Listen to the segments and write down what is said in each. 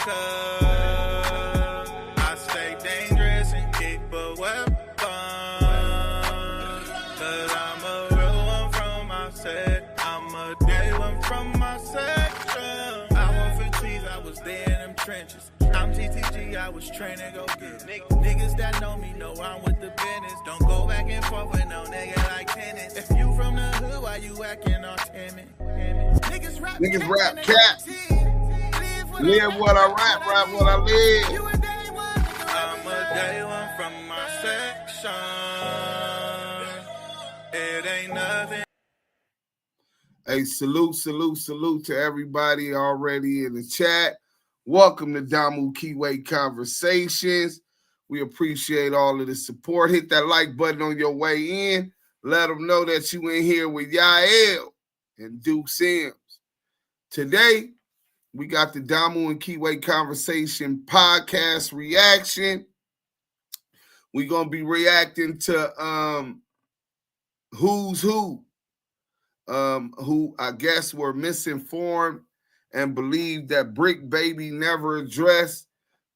I stay dangerous and keep a weapon. Cause I'm a real one from my set. I'm a day one from my section. I want 15s, I was there in them trenches. I'm GTG, I was trained to go get it. Niggas that know me know I'm with the business. Don't go back and forth with no nigga like tennis. If you from the hood, why you acting all timid? Niggas rap cat. Live what I rap, rap what I live. I'm a day one from my section. It ain't nothing. Hey, salute to everybody already in the chat. Welcome to Damu Kiwe Conversations. We appreciate all of the support. Hit that like button on your way in. Let them know that you in here with Yael and Duke Sims. Today, we got the Damu and Kiwe Conversation podcast reaction. We're going to be reacting to Who's Who I guess were misinformed and believed that Bricc Baby never addressed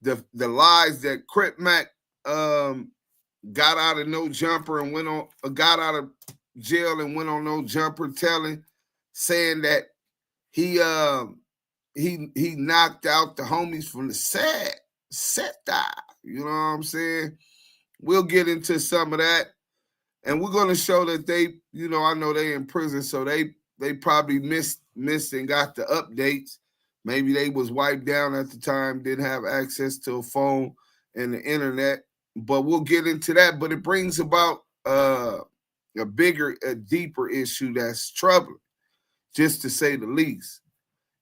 the lies that Crip Mac got out of no jumper and got out of jail and went on no jumper, saying that he knocked out the homies from the set. You know what I'm saying? We'll get into some of that. And we're going to show that they, I know they in prison, so they probably missed and got the updates. Maybe they was wiped down at the time, didn't have access to a phone and the internet. But we'll get into that. But it brings about a deeper issue that's troubling, just to say the least.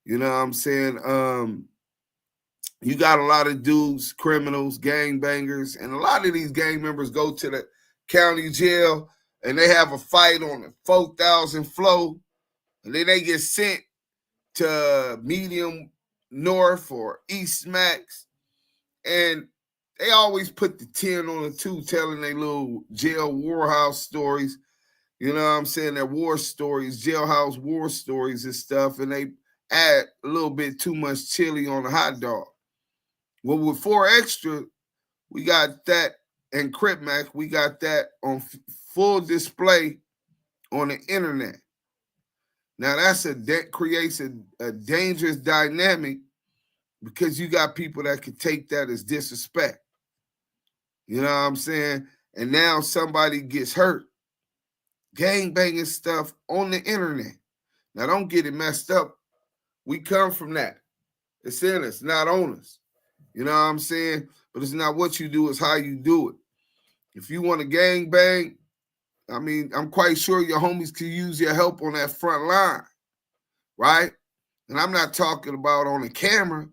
You know what I'm saying? You got a lot of dudes, criminals, gangbangers, and a lot of these gang members go to the county jail and they have a fight on the 4,000 floor, and then they get sent to Medium North or East Max, and they always put the 10 on the 2, telling their little jail warhouse stories. You know what I'm saying? Their war stories, jailhouse war stories and stuff, and they add a little bit too much chili on the hot dog. Well, with 4 Extra, we got that, and Crip Mac, we got that on full display on the internet. Now, that creates a dangerous dynamic, because you got people that could take that as disrespect. You know what I'm saying? And now somebody gets hurt. Gangbanging stuff on the internet. Now, don't get it messed up. We come from that. It's in us, not on us. You know what I'm saying? But it's not what you do, it's how you do it. If you want to gangbang, I mean, I'm quite sure your homies could use your help on that front line, right? And I'm not talking about on the camera.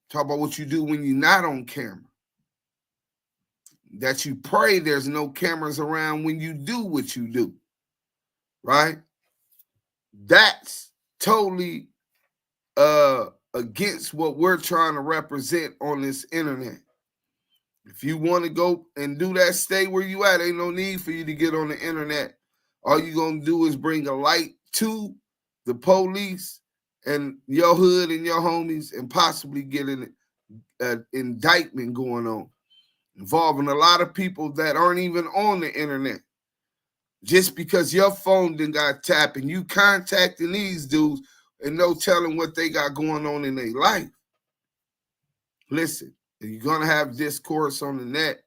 Talk about what you do when you're not on camera. That you pray there's no cameras around when you do what you do, right? That's totally against what we're trying to represent on this internet. If you want to go and do that, stay where you at. Ain't no need for you to get on the internet. All you're going to do is bring a light to the police and your hood and your homies, and possibly get an indictment going on, involving a lot of people that aren't even on the internet. Just because your phone done got tapped and you contacting these dudes and no telling what they got going on in their life. Listen, if you're going to have discourse on the net,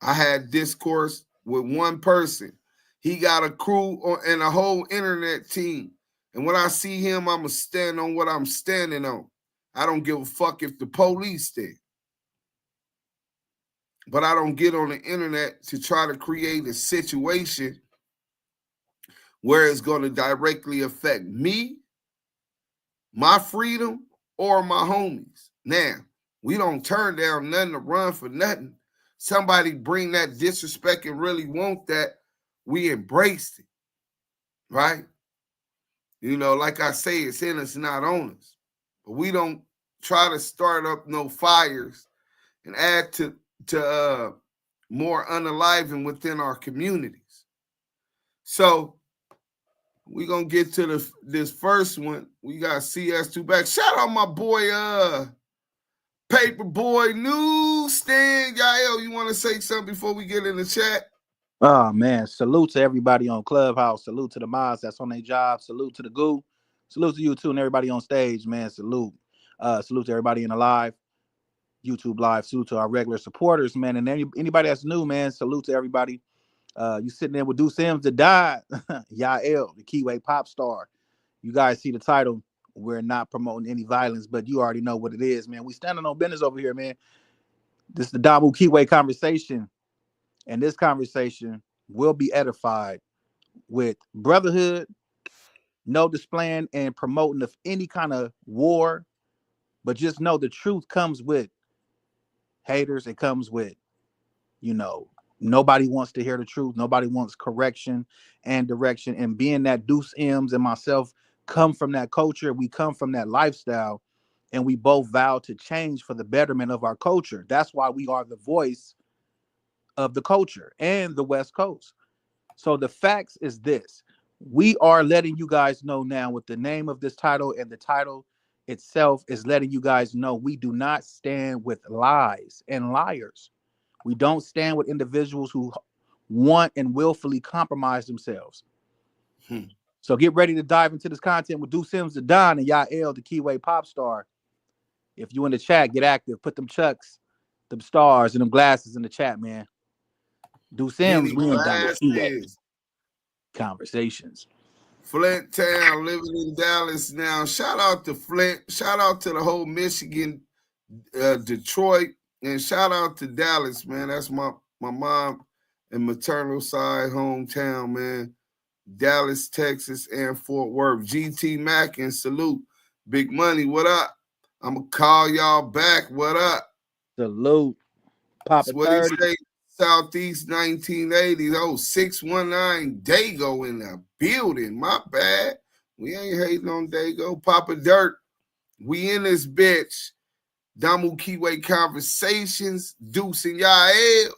I had discourse with one person. He got a crew and a whole internet team. And when I see him, I'm going to stand on what I'm standing on. I don't give a fuck if the police there. But I don't get on the internet to try to create a situation where it's going to directly affect me, my freedom, or my homies. Now, we don't turn down nothing to run for nothing. Somebody bring that disrespect and really want that, we embraced it, right? You know, like I say, it's in us, not on us. But we don't try to start up no fires and add to more unaliving within our communities. So we're going to get to this first one. We got CS2 back. Shout out my boy Paperboy Newsstand. Yael, you want to say something before we get in the chat? Oh man, salute to everybody on Clubhouse. Salute to the mods that's on their job. Salute to the goo. Salute to you too and everybody on stage, man. Salute. Salute to everybody in the live, YouTube live. Salute to our regular supporters, man. And anybody that's new, man. Salute to everybody. You sitting there with Deuce Sims that died. Yael, the Kiwe pop star. You guys see the title. We're not promoting any violence, but you already know what it is, man. We standing on business over here, man. This is the Damu Kiwe conversation. And this conversation will be edified with brotherhood, no displaying and promoting of any kind of war, but just know the truth comes with haters. It comes with, nobody wants to hear the truth. Nobody wants correction and direction. And being that Deuce M's and myself come from that culture, we come from that lifestyle, and we both vow to change for the betterment of our culture. That's why we are the voice of the culture and the West Coast. So the facts is this. We are letting you guys know now with the name of this title, and the title itself is letting you guys know we do not stand with lies and liars. We don't stand with individuals who want and willfully compromise themselves. So get ready to dive into this content with Deuce Sims the Don and Yael the Kiwe pop star. If you in the chat, get active. Put them chucks, them stars, and them glasses in the chat, man. Deuce Sims, we ain't done with Kiwe conversations. Flint Town, living in Dallas now. Shout out to Flint. Shout out to the whole Michigan, Detroit, and shout out to Dallas, man. That's my mom and maternal side hometown, man. Dallas, Texas, and Fort Worth. GT Mac and salute. Big Money, what up? I'm going to call y'all back. What up? Salute. Papa 30. Say, Southeast 1980s. Oh, 619 Dago in the building. My bad. We ain't hating on Dago. Papa Dirt. We in this bitch. Damu Kiwe Conversations. Deuce and Yael.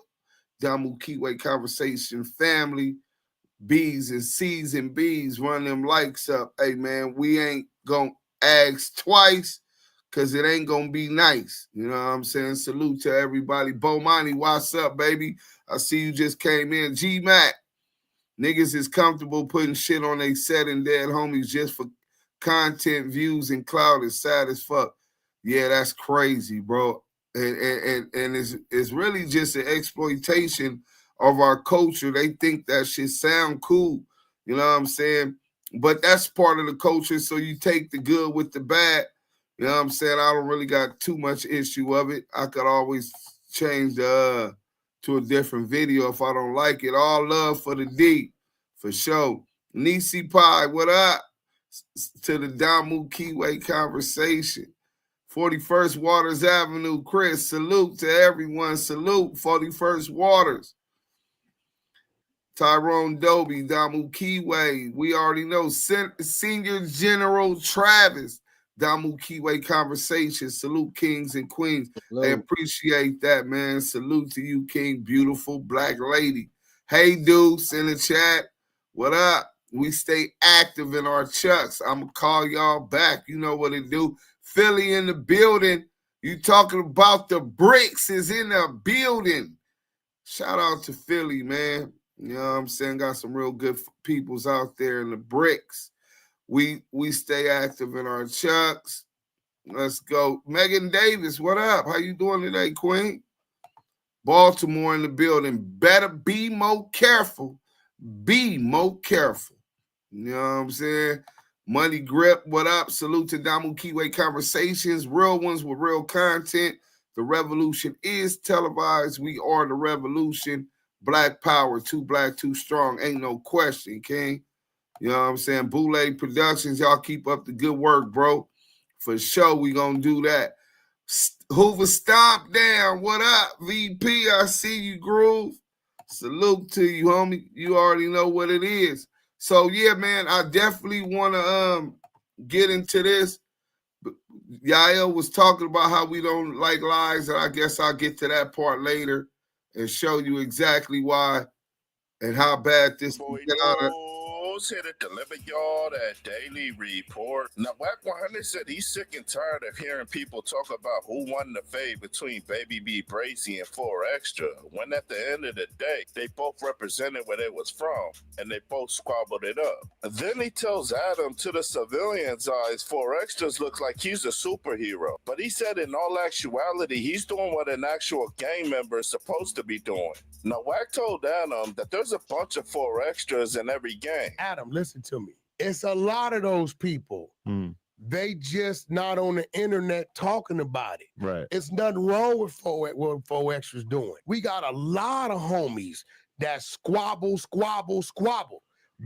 Damu Kiwe Conversation family. B's and C's and B's. Run them likes up. Hey, man, we ain't going to ask twice, because it ain't going to be nice. You know what I'm saying? Salute to everybody. Bomani, what's up, baby? I see you just came in. G-Mac, niggas is comfortable putting shit on they set and dead homies just for content, views, and clout. Is sad as fuck. Yeah, that's crazy, bro. And it's really just an exploitation of our culture. They think that shit sound cool. You know what I'm saying? But that's part of the culture, so you take the good with the bad. You know what I'm saying? I don't really got too much issue of it. I could always change to a different video if I don't like it. All love for the D, for sure. Nisi Pie, what up? To the Damu Kiwe Conversation. 41st Waters Avenue, Chris, salute to everyone. Salute, 41st Waters. Tyrone Dobie, Damu Kiwe. We already know. Senior General Travis. Damu Kiwe Conversation. Salute kings and queens. Hello. I appreciate that, man. Salute to you, King. Beautiful black lady. Hey, Deuce in the chat. What up? We stay active in our chucks. I'm going to call y'all back. You know what it do. Philly in the building. You talking about the Bricks is in the building. Shout out to Philly, man. You know what I'm saying? Got some real good peoples out there in the Bricks. We stay active in our chucks. Let's go. Megan Davis, what up? How you doing today, Queen? Baltimore in the building. Better be more careful. Be more careful. You know what I'm saying? Money Grip, what up? Salute to Damu Kiwe Conversations. Real ones with real content. The revolution is televised. We are the revolution. Black power, too black, too strong. Ain't no question, King. You know what I'm saying? Boule Productions, y'all keep up the good work, bro. For sure, we gonna do that. Hoover Stomp Down, what up, VP? I see you, Groove. Salute to you, homie. You already know what it is. So, yeah, man, I definitely want to get into this. Yael was talking about how we don't like lies, and I guess I'll get to that part later and show you exactly why and how bad this can get out of. Damu's here to deliver y'all that daily report. Now, Wack 100 said he's sick and tired of hearing people talk about who won the fade between Baby B Brazy and 4 Extra, when at the end of the day, they both represented where they was from, and they both squabbled it up. Then he tells Adam, to the civilian's eyes, 4 Extras looks like he's a superhero, but he said in all actuality, he's doing what an actual gang member is supposed to be doing. Now, Wack told Adam that there's a bunch of 4 Extras in every gang. Adam, listen to me. It's a lot of those people. They just not on the internet talking about it. Right. It's nothing wrong with what 4 Extras doing. We got a lot of homies that squabble.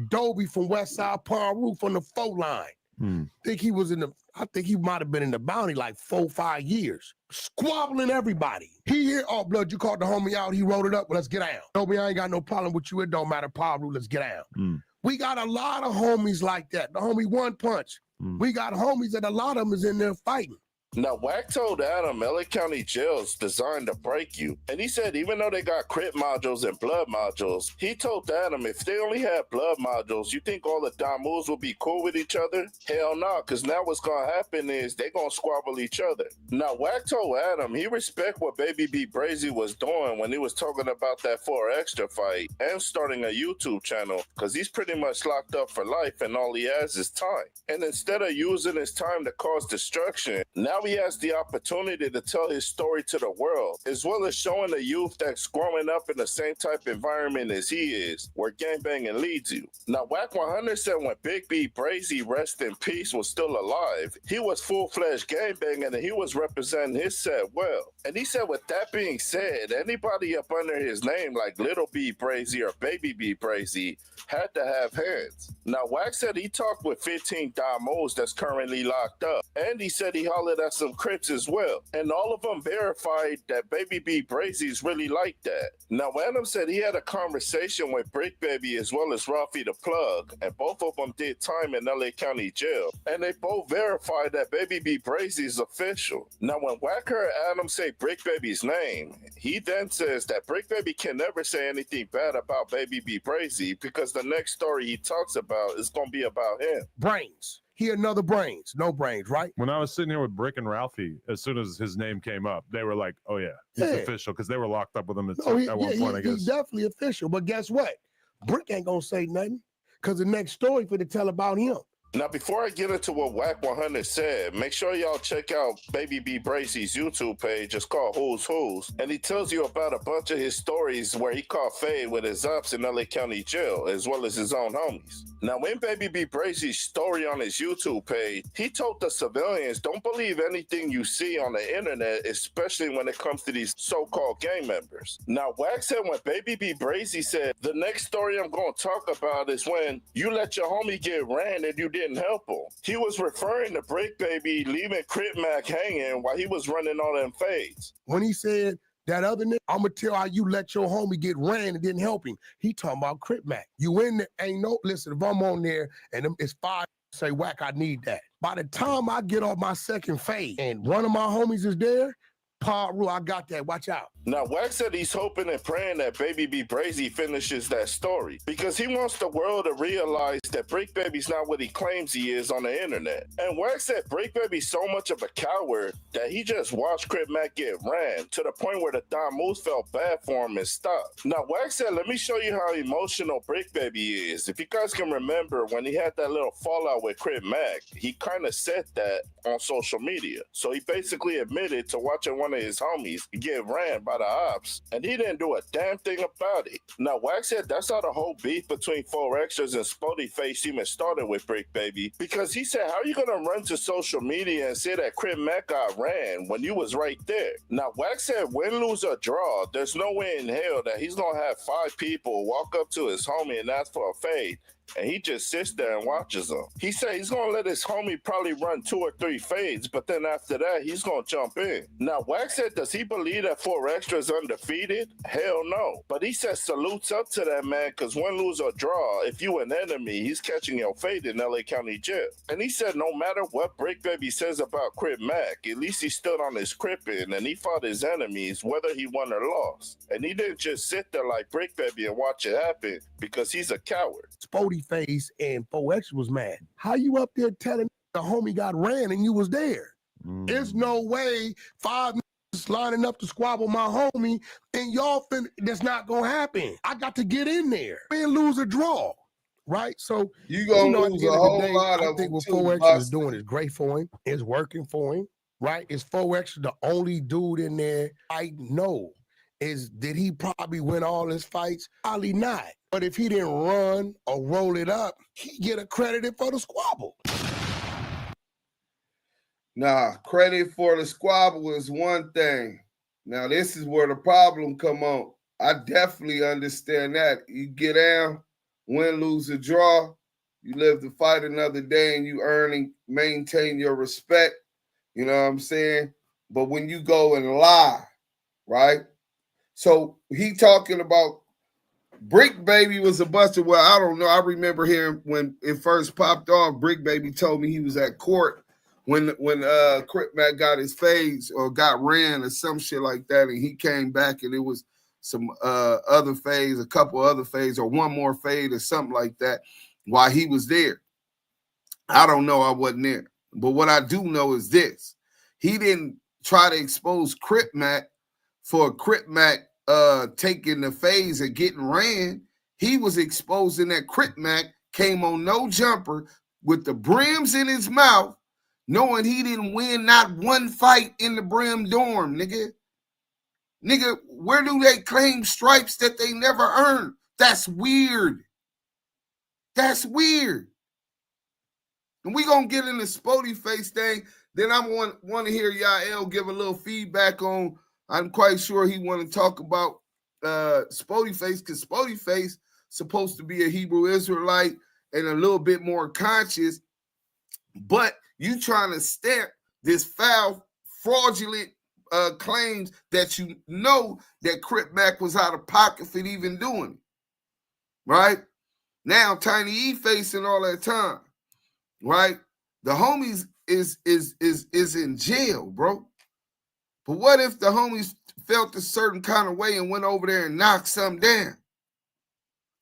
Dobie from Westside Palm Roof on the 4 line. I think he might have been in the bounty like 4-5 years. Squabbling everybody. He here, oh, blood, you called the homie out, he wrote it up, well, let's get down. Dobie, I ain't got no problem with you, it don't matter, Palm Roof, let's get down. We got a lot of homies like that. The homie One Punch. We got homies that a lot of them is in there fighting. Now, Wack told Adam LA County jail's designed to break you. And he said even though they got Crip modules and blood modules, he told Adam if they only had blood modules, you think all the Damus will be cool with each other? Hell no, because now what's going to happen is they going to squabble each other. Now, Wack told Adam he respect what Baby B Brazy was doing when he was talking about that 4 Extra fight and starting a YouTube channel, because he's pretty much locked up for life and all he has is time. And instead of using his time to cause destruction, now he has the opportunity to tell his story to the world, as well as showing the youth that's growing up in the same type of environment as he is, where gangbanging leads you. Now, Wack 100 said when Big B Brazy, rest in peace, was still alive, he was full-fledged gangbanging and he was representing his set well. And he said with that being said, anybody up under his name like Little B Brazy or Baby B Brazy had to have hands. Now, Wack said he talked with 15 Damus that's currently locked up, and he said he hollered at some Crips as well, and all of them verified that Baby B Brazy's really like that. Now, Adam said he had a conversation with Bricc Baby as well as Ralphie the Plug, and both of them did time in LA County jail, and they both verified that Baby B Brazy's official. Now, when Wack heard Adam say Bricc Baby's name, he then says that Bricc Baby can never say anything bad about Baby B Brazy because the next story he talks about is going to be about him. Brains. He another Brains. No Brains, right? When I was sitting here with Bricc and Ralphie, as soon as his name came up, they were like, oh yeah, he's official, because they were locked up with him at one point, I guess. He's definitely official, but guess what? Bricc ain't gonna say nothing, because the next story for to tell about him. Now, before I get into what Wack 100 said, make sure y'all check out Baby B Brazy's YouTube page. It's called Who's Who's, and he tells you about a bunch of his stories where he caught fade with his ups in LA County jail, as well as his own homies. Now, in Baby B Brazy's story on his YouTube page, he told the civilians, don't believe anything you see on the internet, especially when it comes to these so-called gang members. Now, Wack said when Baby B Brazy said, the next story I'm going to talk about is when you let your homie get ran and you didn't help him. He was referring to Bricc Baby leaving Crip Mac hanging while he was running all them fades. When he said, that other nigga, I'm gonna tell how you let your homie get ran and didn't help him. He talking about Crip Mac. You in there, ain't no, listen, if I'm on there and it's 5, say, Wack, I need that. By the time I get off my second fade and one of my homies is there, Paul, I got that, watch out. Now, Wack said he's hoping and praying that Baby B Brazy finishes that story because he wants the world to realize that Bricc Baby's not what he claims he is on the internet. And Wack said Bricc Baby's so much of a coward that he just watched Crip Mac get ran to the point where the Damus felt bad for him and stopped. Now, Wack said, let me show you how emotional Bricc Baby is. If you guys can remember when he had that little fallout with Crip Mac, he kind of said that on social media. So he basically admitted to watching one of his homies get ran by the ops, and he didn't do a damn thing about it. Now, Wack said that's how the whole beef between 4 Extras and Spody Face even started with Bricc Baby, because he said, how are you gonna run to social media and say that Crip Mac got ran when you was right there? Now, Wack said win, lose, or draw, there's no way in hell that he's gonna have 5 people walk up to his homie and ask for a fade, and he just sits there and watches them. He said he's going to let his homie probably run 2 or 3 fades, but then after that, he's going to jump in. Now, Wack said, does he believe that 4 Extras undefeated? Hell no. But he said salutes up to that man, because win, lose, or draw, if you an enemy, he's catching your fade in LA County jail. And he said no matter what Bricc Baby says about Crip Mac, at least he stood on his crippin' and he fought his enemies, whether he won or lost. And he didn't just sit there like Bricc Baby and watch it happen, because he's a coward. Spody Spody Face and 4X was mad. How you up there telling the homie got ran and you was there? There's no way 5 niggas lining up to squabble my homie and y'all that's not gonna happen. I got to get in there and lose or draw. Right? So You gonna lose a whole lot of I think them what too, 4X is doing is great for him. It's working for him. Right? Is 4X the only dude in there I know? Did he probably win all his fights? Probably not. But if he didn't run or roll it up, he get accredited for the squabble. Nah, credit for the squabble is one thing. Now, this is where the problem come on. I definitely understand that. You get down, win, lose, or draw. You live to fight another day and you earn and maintain your respect. You know what I'm saying? But when you go and lie, right? So he talking about Bricc Baby was a buster. Well, I don't know. I remember hearing when it first popped off, Bricc Baby told me he was at court when Crip Mac got his fades or got ran or some shit like that, and he came back and it was some other fades, a couple other fades, or one more fade or something like that while he was there. I don't know. I wasn't there. But what I do know is this. He didn't try to expose Crip Mac for Crip Mac taking the phase and getting ran. He was exposing that Crip Mac came on no jumper with the brims in his mouth, knowing he didn't win not one fight in the Brim dorm, nigga. Nigga, where do they claim stripes that they never earned? That's weird. That's weird. And we gonna get in the Spody Face thing. Then I want to hear Yael give a little feedback on. I'm quite sure he want to talk about Spody Face, because Spody Face supposed to be a Hebrew Israelite and a little bit more conscious, but you trying to stamp this foul, fraudulent claims that you know that Crip Mac was out of pocket for even doing it, right? Now Tiny E facing all that time, right? The homies is in jail, bro. But what if the homies felt a certain kind of way and went over there and knocked something down?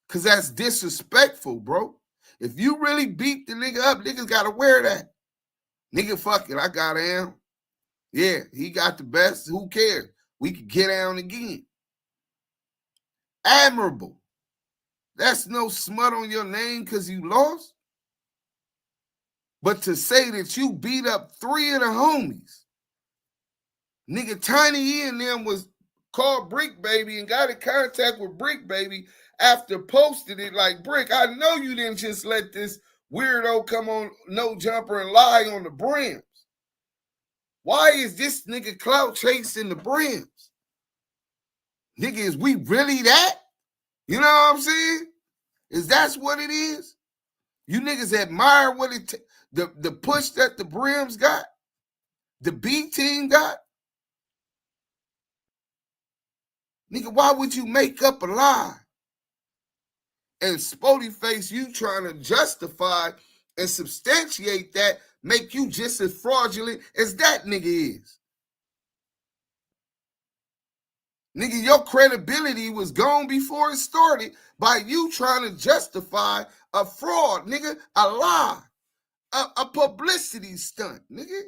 Because that's disrespectful, bro. If you really beat the nigga up, niggas got to wear that. Nigga, fuck it, I got him. Yeah, he got the best. Who cares? We could get down again. Admirable. That's no smut on your name because you lost. But to say that you beat up 3 of the homies, nigga, Tiny E and them was called Bricc Baby and got in contact with Bricc Baby after posting it like, Bricc, I know you didn't just let this weirdo come on no jumper and lie on the Brims. Why is this nigga clout chasing the Brims? Nigga, is we really that? You know what I'm saying? Is that what it is? You niggas admire what the push that the Brims got? The B team got? Nigga, why would you make up a lie? And Spody Face, you trying to justify and substantiate that, make you just as fraudulent as that nigga is. Nigga, your credibility was gone before it started by you trying to justify a fraud, nigga, a lie, a publicity stunt, nigga.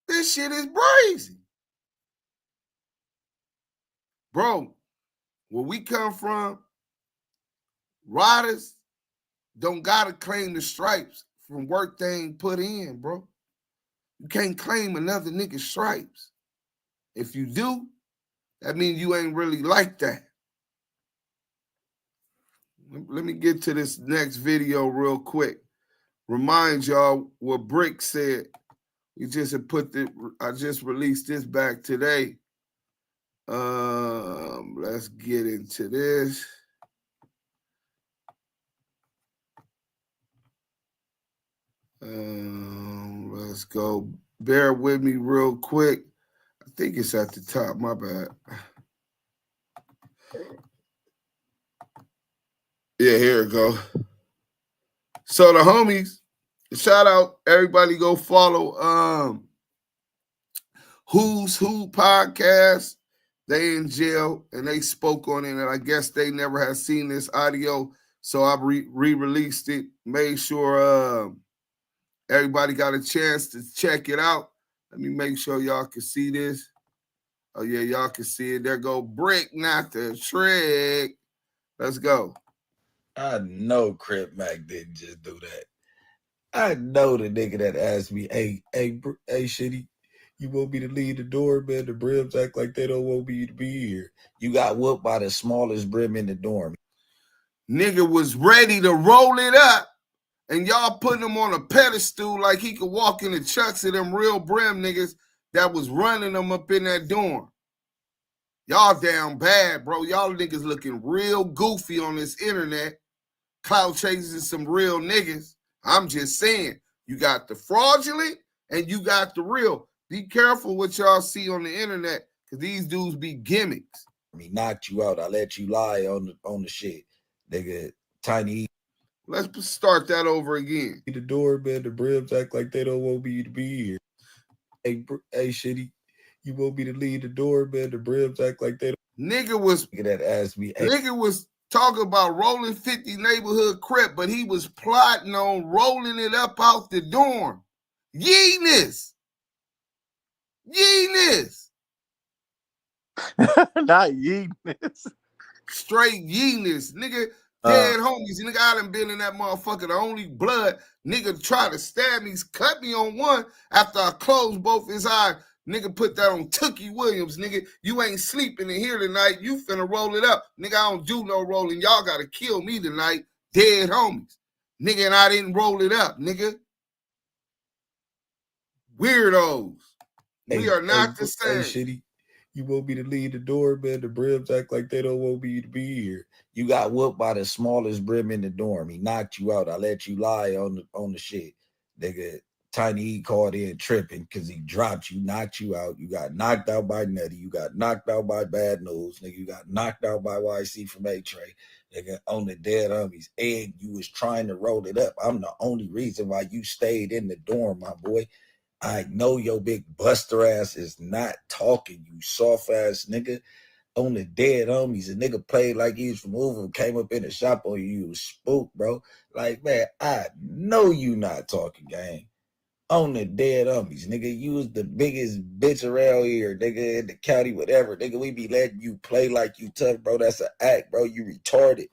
This shit is crazy. Bro, where we come from, riders don't gotta claim the stripes from work they ain't put in, bro. You can't claim another nigga's stripes. If you do, that means you ain't really like that. Let me get to this next video real quick. Remind y'all what Bricc said. We just had I just released this back today. Let's get into this. Let's go. Bear with me real quick. I think it's at the top. My bad. Yeah, here it go. So the homies, shout out everybody. Go follow Who's Who podcast. They in jail and they spoke on it, and I guess they never had seen this audio. So I re-released it, made sure everybody got a chance to check it out. Let me make sure y'all can see this. Oh, yeah, y'all can see it. There go Bricc, not the trick. Let's go. I know Crip Mac didn't just do that. I know the nigga that asked me, hey, Shitty, you want me to leave the dorm, man? The Brims act like they don't want me to be here. You got whooped by the smallest Brim in the dorm. Nigga was ready to roll it up, and y'all putting him on a pedestal like he could walk in the chucks of them real Brim niggas that was running them up in that dorm. Y'all down bad, bro. Y'all niggas looking real goofy on this internet. Cloud chasing some real niggas. I'm just saying, you got the fraudulent and you got the real. Be careful what y'all see on the internet, because these dudes be gimmicks. I knocked you out. I let you lie on the shit. Nigga, tiny. Let's start that over again. The door, man. The Brims act like they don't want me to be here. Hey, Shitty, you want me to leave the door, man? The Brims act like they don't. Nigga was that asked me. Hey. Nigga was talking about rolling 50 neighborhood Crip, but he was plotting on rolling it up out the dorm. Yeeness. Not yeeness. Straight yeeness. Nigga, dead homies. Nigga, I done been in that motherfucker. The only blood. Nigga tried to stab me, cut me on one after I closed both his eyes. Nigga put that on Tookie Williams. Nigga, you ain't sleeping in here tonight. You finna roll it up. Nigga, I don't do no rolling. Y'all gotta kill me tonight. Dead homies. Nigga, and I didn't roll it up, nigga. Weirdos. We are not the same. Hey, Shitty, you want me to leave the door, man? The Brims act like they don't want me to be here. You got whooped by the smallest Brim in the dorm. He knocked you out. I let you lie on the shit. Nigga, Tiny E called in tripping because he dropped you, knocked you out. You got knocked out by Nutty. You got knocked out by Bad News. Nigga, you got knocked out by YC from A-Tray. Nigga, on the dead homies. And you was trying to roll it up. I'm the only reason why you stayed in the dorm, my boy. I know your big buster ass is not talking, you soft ass nigga. On the dead homies, a nigga played like he was from Hoover, came up in the shop on you, you was spooked, bro. Like, man, I know you not talking, gang. On the dead homies, nigga, you was the biggest bitch around here, nigga, in the county, whatever. Nigga, we be letting you play like you tough, bro. That's an act, bro. You retarded.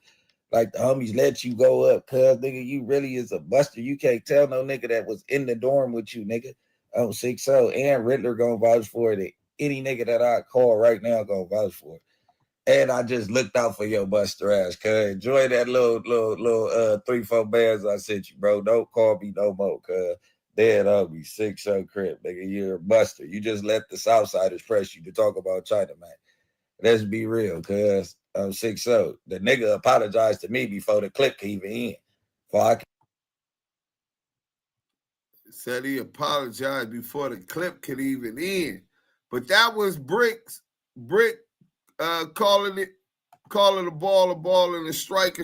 Like the homies let you go up, cuz, nigga, you really is a buster. You can't tell no nigga that was in the dorm with you, nigga. I don't think so. And Riddler gonna vouch for it. Any nigga that I call right now gonna vouch for it. And I just looked out for your buster ass, cuz. Enjoy that little 3-4 bands I sent you, bro. Don't call me no more, cuz. Dead ugly, 6-0 Crip, nigga. You're a buster. You just let the Southsiders press you to talk about China, man. Let's be real, cuz. I'm 6-0. The nigga apologized to me before the clip could even end. Said he apologized before the clip could even end. But that was Bricc calling a ball and a strike.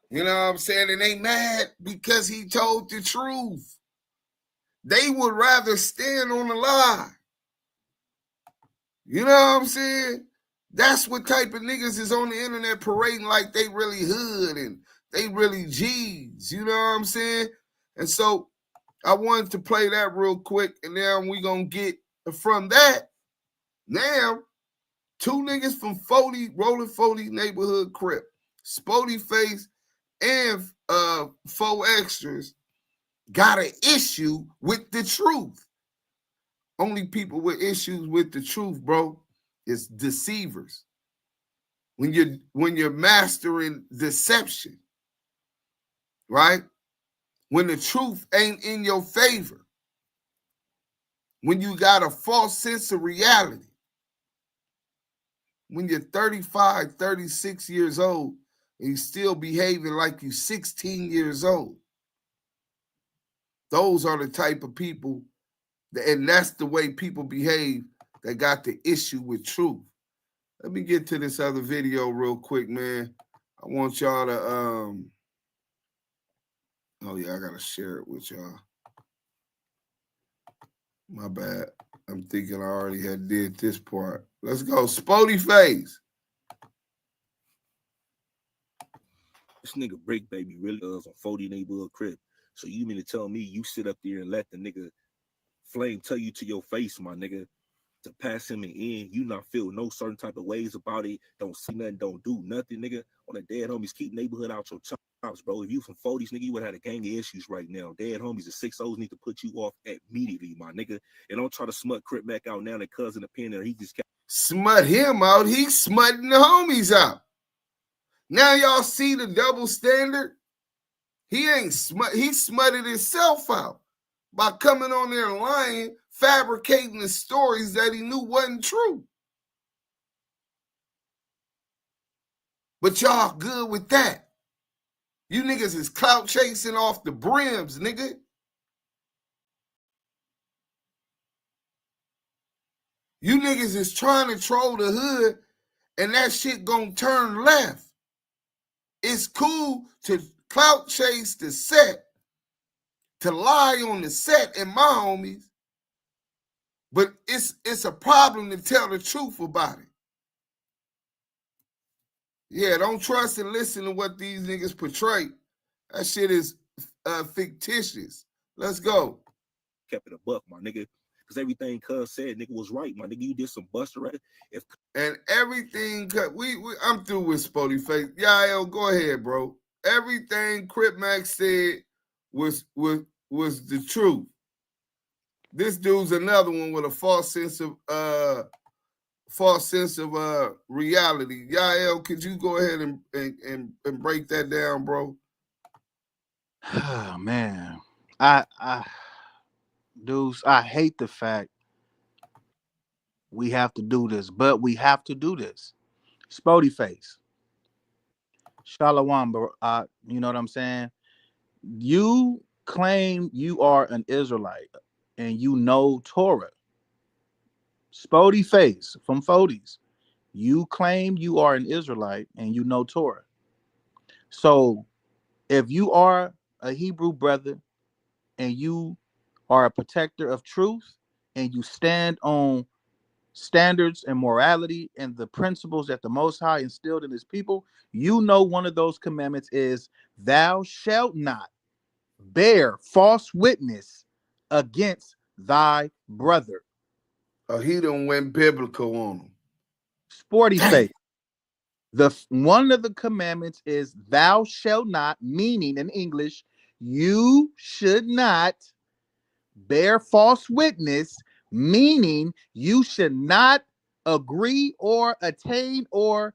You know what I'm saying? And they mad because he told the truth. They would rather stand on the lie. You know what I'm saying? That's what type of niggas is on the internet parading like they really hood and they really G's. You know what I'm saying? And so I wanted to play that real quick, and now we gonna get from that. Now, two niggas from Rolling 40 neighborhood Crip, Spody Face and 4 Extras got an issue with the truth. Only people with issues with the truth, bro, is deceivers. When you're mastering deception, right? When the truth ain't in your favor. When you got a false sense of reality, when you're 35, 36 years old, and you still behaving like you're 16 years old, those are the type of people, and that's the way people behave that got the issue with truth. Let me get to this other video real quick, man. I want y'all to, oh yeah, I gotta share it with y'all. My bad. I'm thinking I already had did this part. Let's go. Spody Face. This nigga Bricc Baby really does on 40 neighborhood Crip. So you mean to tell me you sit up there and let the nigga Flame tell you to your face, my nigga, to pass him in, you not feel no certain type of ways about it, don't see nothing, don't do nothing, nigga. On the dead homies, keep neighborhood out your chops, bro. If you from 40s, nigga, you would have a gang of issues right now. Dead homies, the 6-0s need to put you off immediately, my nigga. And don't try to smut Crip Mac out now that cousin opinion, he just smut him out. He's smutting the homies out. Now y'all see the double standard? He ain't smut. He smutted himself out by coming on there lying, fabricating the stories that he knew wasn't true. But y'all good with that. You niggas is clout chasing off the brims, nigga. You niggas is trying to troll the hood, and that shit gonna turn left. It's cool to clout chase the set, to lie on the set and my homies, but it's a problem to tell the truth about it. Yeah, don't trust and listen to what these niggas portray. That shit is fictitious. Let's go. Kept it a buck, my nigga. Because everything Cuz said, nigga, was right, my nigga. You did some buster right. And everything, I'm through with Spody Face. Yael, go ahead, bro. Everything Crip Mac said was the truth. This dude's another one with a false sense of reality. Yael, could you go ahead and break that down, bro? Oh man, dudes, I hate the fact we have to do this, but we have to do this. Spody Face, Shalom, you know what I'm saying? You claim you are an Israelite and you know Torah. Spody Face from Fodies, you claim you are an Israelite and you know Torah. So if you are a Hebrew brother and you are a protector of truth and you stand on standards and morality and the principles that the Most High instilled in his people, you know one of those commandments is thou shalt not bear false witness against thy brother. He done went biblical on him. Sporty Face. One of the commandments is thou shalt not, meaning in English, you should not bear false witness, meaning you should not agree or attain or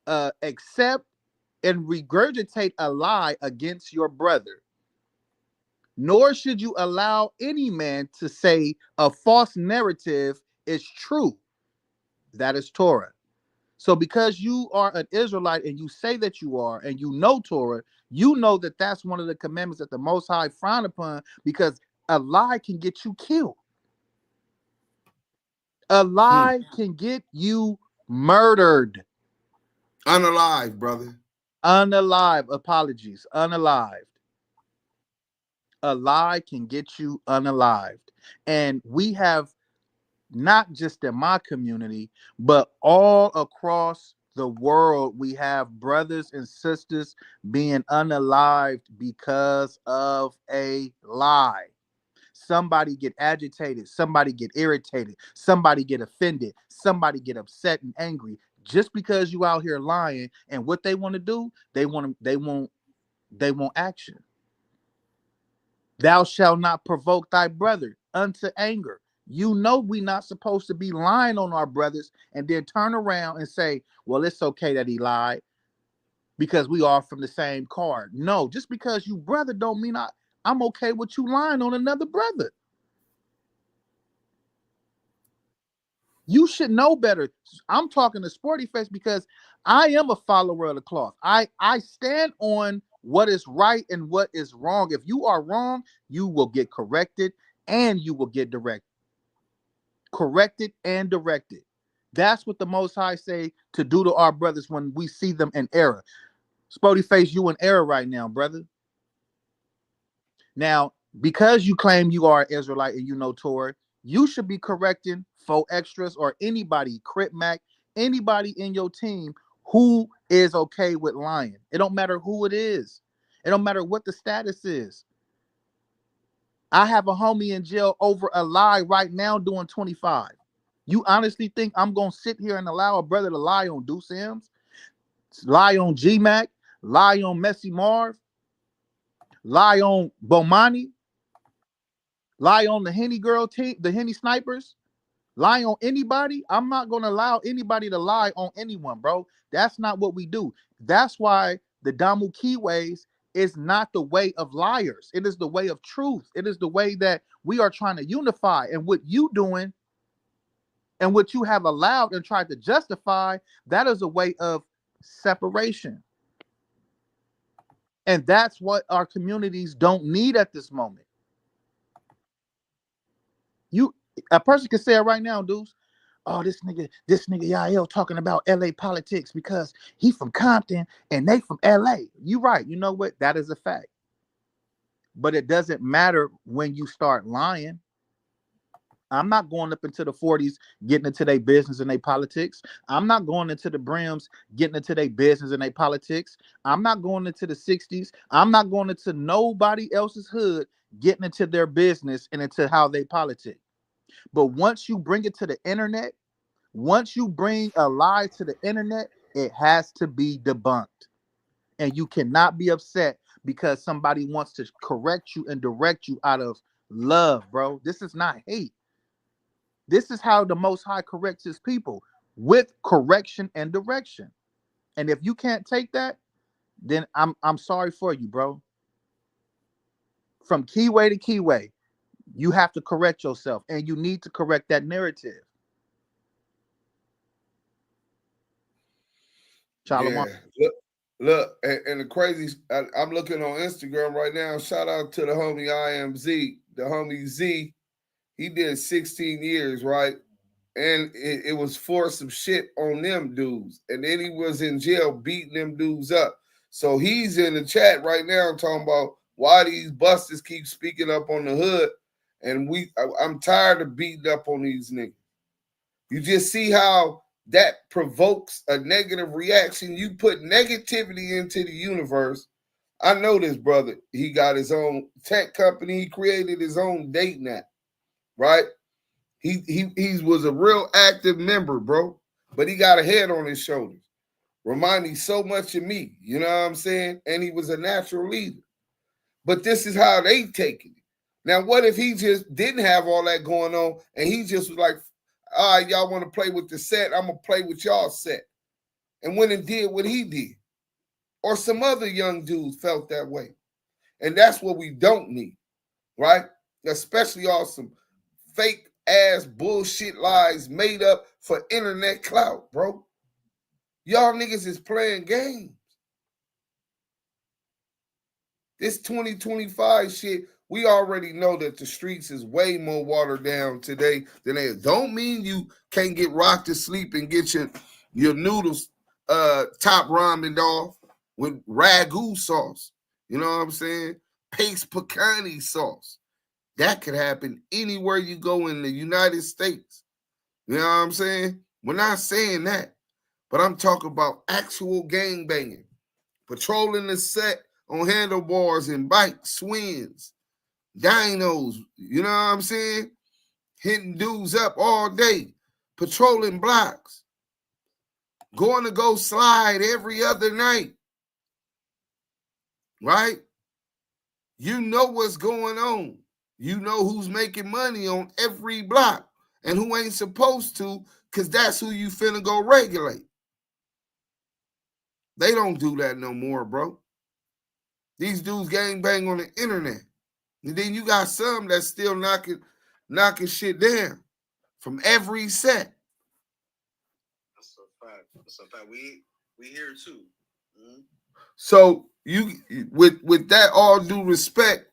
accept and regurgitate a lie against your brother. Nor should you allow any man to say a false narrative is true. That is Torah. So because you are an Israelite and you say that you are and you know Torah, you know that that's one of the commandments that the Most High frown upon, because a lie can get you killed. A lie can get you murdered. Unalive, brother. Unalive. Apologies. Unalived. A lie can get you unalived. And we have, not just in my community, but all across the world, we have brothers and sisters being unalived because of a lie. Somebody get agitated, somebody get irritated, somebody get offended, somebody get upset and angry just because you out here lying. And what they want to do, they want action. Thou shalt not provoke thy brother unto anger. You know we not supposed to be lying on our brothers and then turn around and say, well, it's okay that he lied because we are from the same card. No, just because you brother don't mean I'm okay with you lying on another brother. You should know better. I'm talking to Sporty Face because I am a follower of the cloth. I stand on what is right and what is wrong. If you are wrong, you will get corrected and you will get directed. Corrected and directed. That's what the Most High say to do to our brothers when we see them in error. Spody Face, you in error right now, brother. Now, because you claim you are an Israelite and you know Torah, you should be correcting 4 extras or anybody, Crip Mac, anybody in your team who is okay with lying. It don't matter who it is. It don't matter what the status is. I have a homie in jail over a lie right now doing 25. You honestly think I'm going to sit here and allow a brother to lie on Deuce M's, lie on G-Mac, lie on Messy Marv, lie on Bomani, lie on the Henny girl team, the Henny snipers, lie on anybody? I'm not going to allow anybody to lie on anyone, bro. That's not what we do. That's why the Damu Kiwes is not the way of liars. It is the way of truth. It is the way that we are trying to unify. And what you doing and what you have allowed and tried to justify, that is a way of separation. And that's what our communities don't need at this moment. A person can say it right now, dudes. Oh, this nigga Yael talking about LA politics because he from Compton and they from LA. You right. You know what? That is a fact. But it doesn't matter when you start lying. I'm not going up into the 40s, getting into their business and their politics. I'm not going into the Brims, getting into their business and their politics. I'm not going into the 60s. I'm not going into nobody else's hood, getting into their business and into how they politic. But once you bring it to the internet, once you bring a lie to the internet, it has to be debunked. And you cannot be upset because somebody wants to correct you and direct you out of love, bro. This is not hate. This is how the Most High corrects his people, with correction and direction. And if you can't take that, then I'm sorry for you, bro. From Kiwe to Kiwe, you have to correct yourself, and you need to correct that narrative. Yeah. Look, and the crazy, I'm looking on Instagram right now. Shout out to the homie IMZ, the homie Z. He did 16 years, right? And it was for some shit on them dudes. And then he was in jail beating them dudes up. So he's in the chat right now talking about why these busters keep speaking up on the hood. And I'm tired of beating up on these niggas. You just see how that provokes a negative reaction. You put negativity into the universe. I know this brother. He got his own tech company. He created his own dating app, right? He was a real active member, bro. But he got a head on his shoulders. Reminding so much of me, you know what I'm saying? And he was a natural leader. But this is how they take it. Now, what if he just didn't have all that going on and he just was like, all right, y'all want to play with the set, I'm going to play with y'all set. And went and did what he did. Or some other young dudes felt that way. And that's what we don't need, right? Especially all some fake ass bullshit lies made up for internet clout, bro. Y'all niggas is playing games. This 2025 shit, we already know that the streets is way more watered down today than they. Don't mean you can't get rocked to sleep and get your noodles top ramen off with ragu sauce. You know what I'm saying? Paste pecani sauce. That could happen anywhere you go in the United States. You know what I'm saying? We're not saying that, but I'm talking about actual gang banging, patrolling the set on handlebars and bikes, swings, dinos. You know what I'm saying? Hitting dudes up all day, patrolling blocks, going to go slide every other night, right? You know what's going on. You know who's making money on every block and who ain't supposed to, because that's who you finna go regulate. They don't do that no more, bro. These dudes gang bang on the internet. And then you got some that's still knocking shit down from every set. That's a fact. That's a fact. We here too. Mm-hmm. So you, with that all due respect,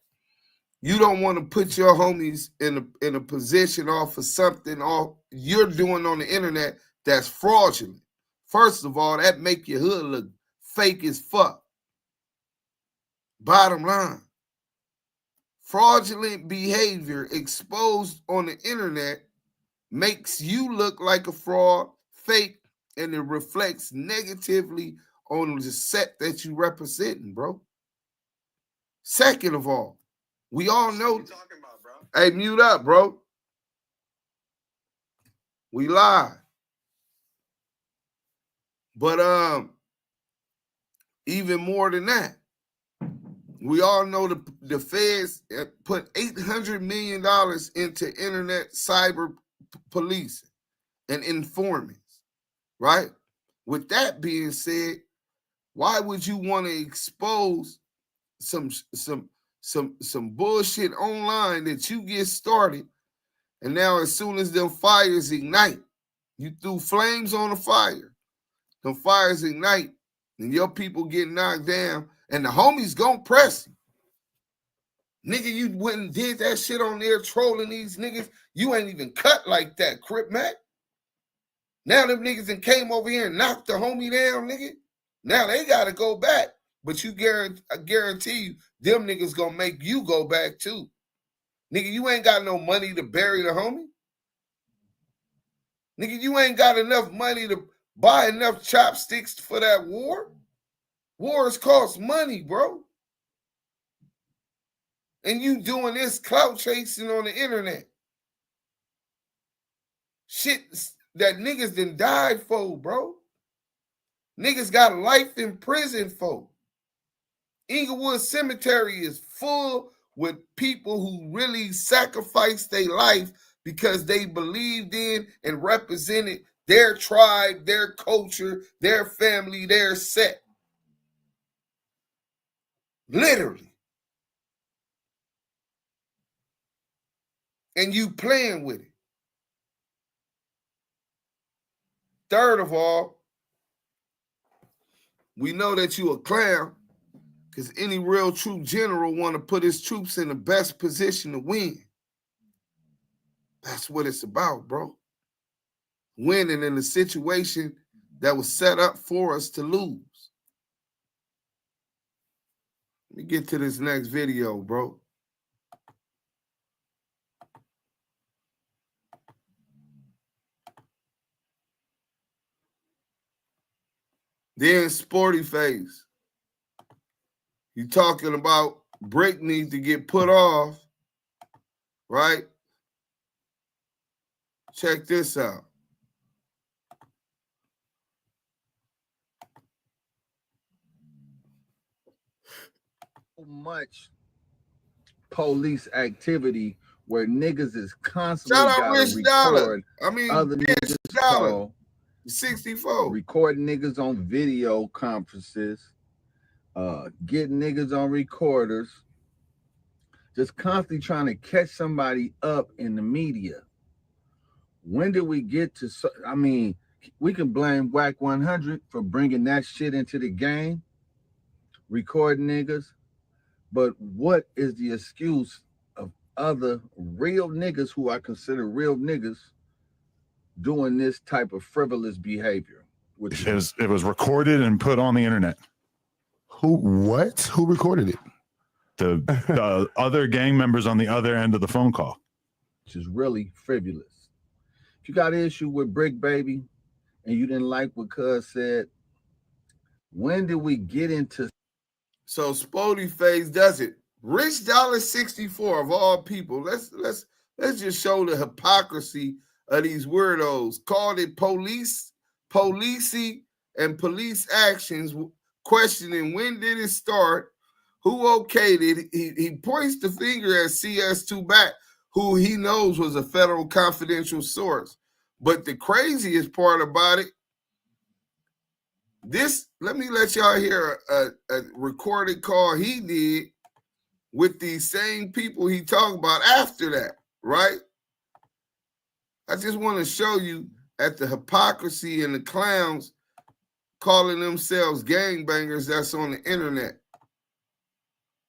you don't want to put your homies in a position off of something off you're doing on the internet that's fraudulent. First of all, that make your hood look fake as fuck. Bottom line, fraudulent behavior exposed on the internet makes you look like a fraud, fake, and it reflects negatively on the set that you representing, bro. Second of all, we all know. What you talking about, bro? Hey, mute up, bro. We live. But even more than that, we all know the feds put $800 million into internet cyber policing and informants, right? With that being said, why would you want to expose some bullshit online that you get started, and now as soon as them fires ignite, you threw flames on the fire, them fires ignite, and your people get knocked down, and the homies gonna press you. Nigga, you went and did that shit on there trolling these niggas. You ain't even cut like that, Crip Mac. Now them niggas and came over here and knocked the homie down, nigga. Now they gotta go back. But I guarantee you, them niggas gonna make you go back too. Nigga, you ain't got no money to bury the homie. Nigga, you ain't got enough money to buy enough chopsticks for that war. Wars cost money, bro. And you doing this clout chasing on the internet. Shit that niggas done died for, bro. Niggas got life in prison for. Inglewood Cemetery is full with people who really sacrificed their life because they believed in and represented their tribe, their culture, their family, their set. Literally. And you playing with it. Third of all, we know that you a clown because any real true general want to put his troops in the best position to win. That's what it's about, bro. Winning in a situation that was set up for us to lose. Let me get to this next video, bro. Then Sporty Face. You talking about Bricc needs to get put off, right? Check this out. So much police activity where niggas is constantly gotta record other niggas call, 64. recording niggas on video conferences, getting niggas on recorders, just constantly trying to catch somebody up in the media. When did we get to, I mean, we can blame Wack 100 for bringing that shit into the game, recording niggas, but what is the excuse of other real niggas who I consider real niggas doing this type of frivolous behavior? It was recorded and put on the internet. Who recorded it? The other gang members on the other end of the phone call. Which is really frivolous. If you got an issue with Bricc Baby and you didn't like what Cuz said, when did we get into? So Sporty Face does it. Rich $64 of all people. Let's just show the hypocrisy of these weirdos. Called it policing and police actions, questioning when did it start, who okayed it. He points the finger at CS2 Back, who he knows was a federal confidential source. But the craziest part about it, let me let y'all hear a recorded call he did with these same people he talked about after that, right? I just want to show you at the hypocrisy and the clowns calling themselves gangbangers that's on the internet,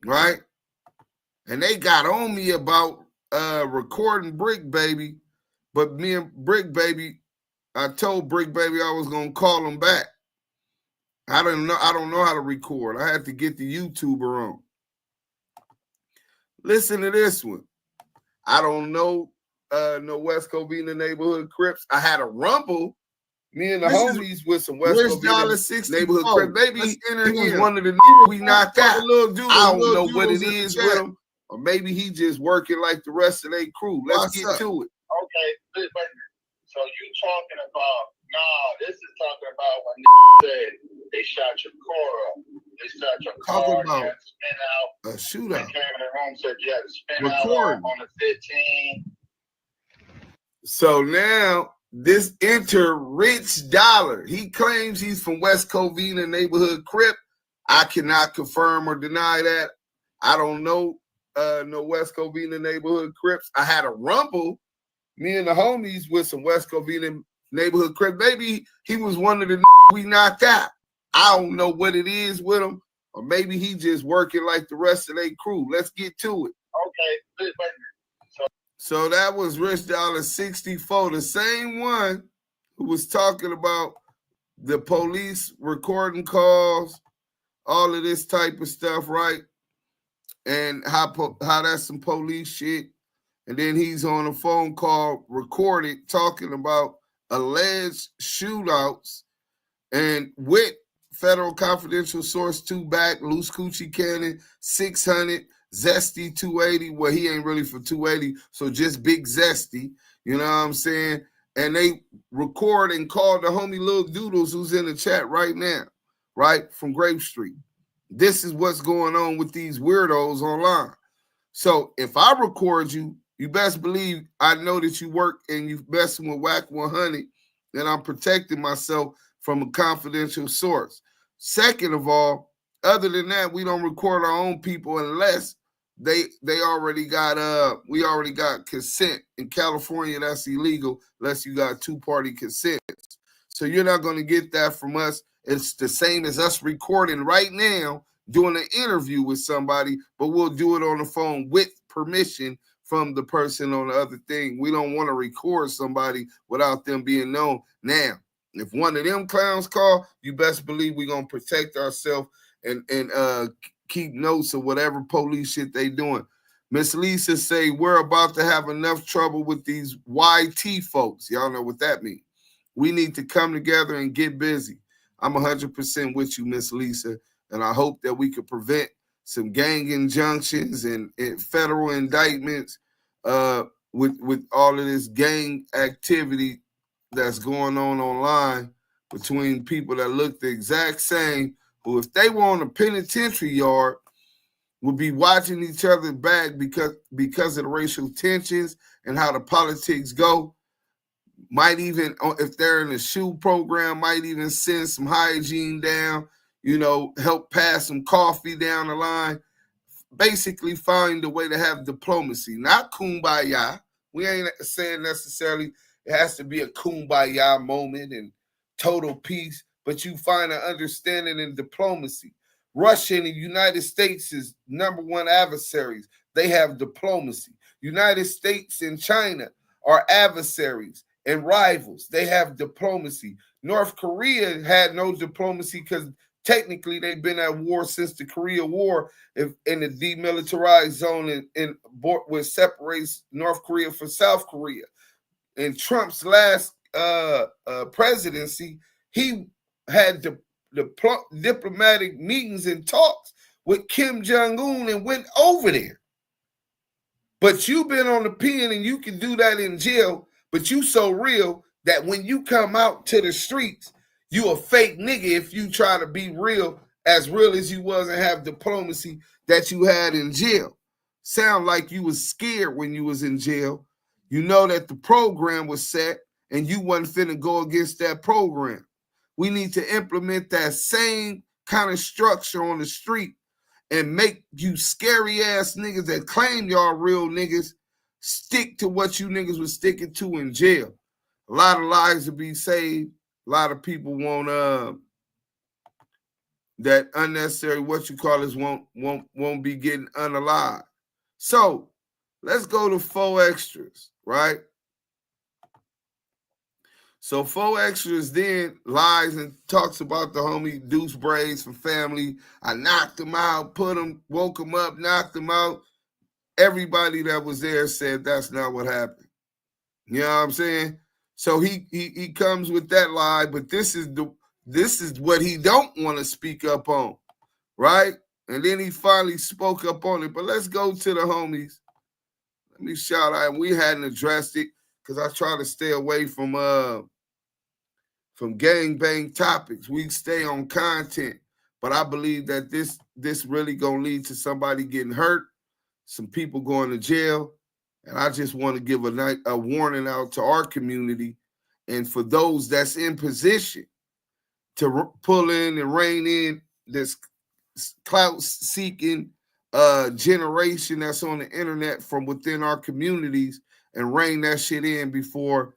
right? And they got on me about recording Bricc Baby, but me and Bricc Baby, I told Bricc Baby I was gonna call him back. I don't know how to record. I had to get the YouTuber on. Listen to this one. I don't know no West Covina neighborhood Crips. I had a rumble Me and the This homies with some West Rich Dollar Covina 64. neighborhood Crip Baby. Let's He enter was him. one of the we knocked out. Little dude, I don't little know what it dudes in the is chat. with him, or maybe he just working like the rest of their crew. Let's What's get up? to it. Okay, wait a minute. So you talking about, this is talking about when said they shot your car up. They shot your car, Talking you about had to spin out. a shootout. They came in the room, said you had to spin Recording. out on the 15. So now this enter Rich Dollar. He claims he's from West Covina neighborhood Crip. I cannot confirm or deny that. I don't know no West Covina neighborhood Crips. I had a rumble, me and the homies with some West Covina neighborhood Crip Baby. He was one of the we knocked out. I don't know what it is with him, or maybe he just working like the rest of their crew. Let's get to it. Okay, wait a minute. So that was Rich Dollar 64, the same one who was talking about the police recording calls, all of this type of stuff, right? And how that's some police shit. And then he's on a phone call recorded talking about alleged shootouts and with federal confidential source 2 back, loose coochie cannon, 600, Zesty 280. Well, he ain't really for 280, so just big Zesty. You know what I'm saying? And they record and call the homie Lil Doodles, who's in the chat right now, right, from Grape Street. This is what's going on with these weirdos online. So if I record you, you best believe I know that you work and you messing with Wack 100, and I'm protecting myself from a confidential source. Second of all, other than that, we don't record our own people unless they already got we already got consent. In California, that's illegal unless you got 2-party consent. So you're not going to get that from us. It's the same as us recording right now, doing an interview with somebody, but we'll do it on the phone with permission from the person on the other thing. We don't want to record somebody without them being known. Now, if one of them clowns call, you best believe we're going to protect ourselves and keep notes of whatever police shit they doing. Miss Lisa say, we're about to have enough trouble with these YT folks. Y'all know what that means. We need to come together and get busy. I'm 100% with you, Miss Lisa, and I hope that we could prevent some gang injunctions and federal indictments with all of this gang activity that's going on online between people that look the exact same, who if they were on a penitentiary yard would be watching each other back because of the racial tensions and how the politics go. Might even, if they're in a shoe program, might even send some hygiene down, help pass some coffee down the line. Basically find a way to have diplomacy, not kumbaya. We ain't saying necessarily it has to be a kumbaya moment and total peace, but you find an understanding in diplomacy. Russia and the United States is #1 adversaries. They have diplomacy. United States and China are adversaries and rivals. They have diplomacy. North Korea had no diplomacy because technically they've been at war since the Korea War in the demilitarized zone which separates North Korea from South Korea. In Trump's last presidency, he had the diplomatic meetings and talks with Kim Jong-un and went over there. But you've been on the pen and you can do that in jail, but you so real that when you come out to the streets, you a fake nigga if you try to be real as you was and have diplomacy that you had in jail. Sound like you was scared when you was in jail. You know that the program was set and you wasn't finna go against that program. We need to implement that same kind of structure on the street and make you scary ass niggas that claim y'all real niggas stick to what you niggas was sticking to in jail. A lot of lives will be saved. A lot of people won't that unnecessary won't be getting unalive. So let's go to 4 extras, right? So 4 extras then lies and talks about the homie Deuce Braids from family. I knocked him out, woke him up, knocked him out. Everybody that was there said that's not what happened. You know what I'm saying? So he comes with that lie, but this is what he don't want to speak up on, right? And then he finally spoke up on it. But let's go to the homies. Let me shout out. We hadn't addressed it because I try to stay away from gangbang topics. We stay on content, but I believe that this really gonna lead to somebody getting hurt, some people going to jail, and I just want to give a warning out to our community and for those that's in position to pull in and rein in this clout-seeking generation that's on the internet from within our communities and rein that shit in before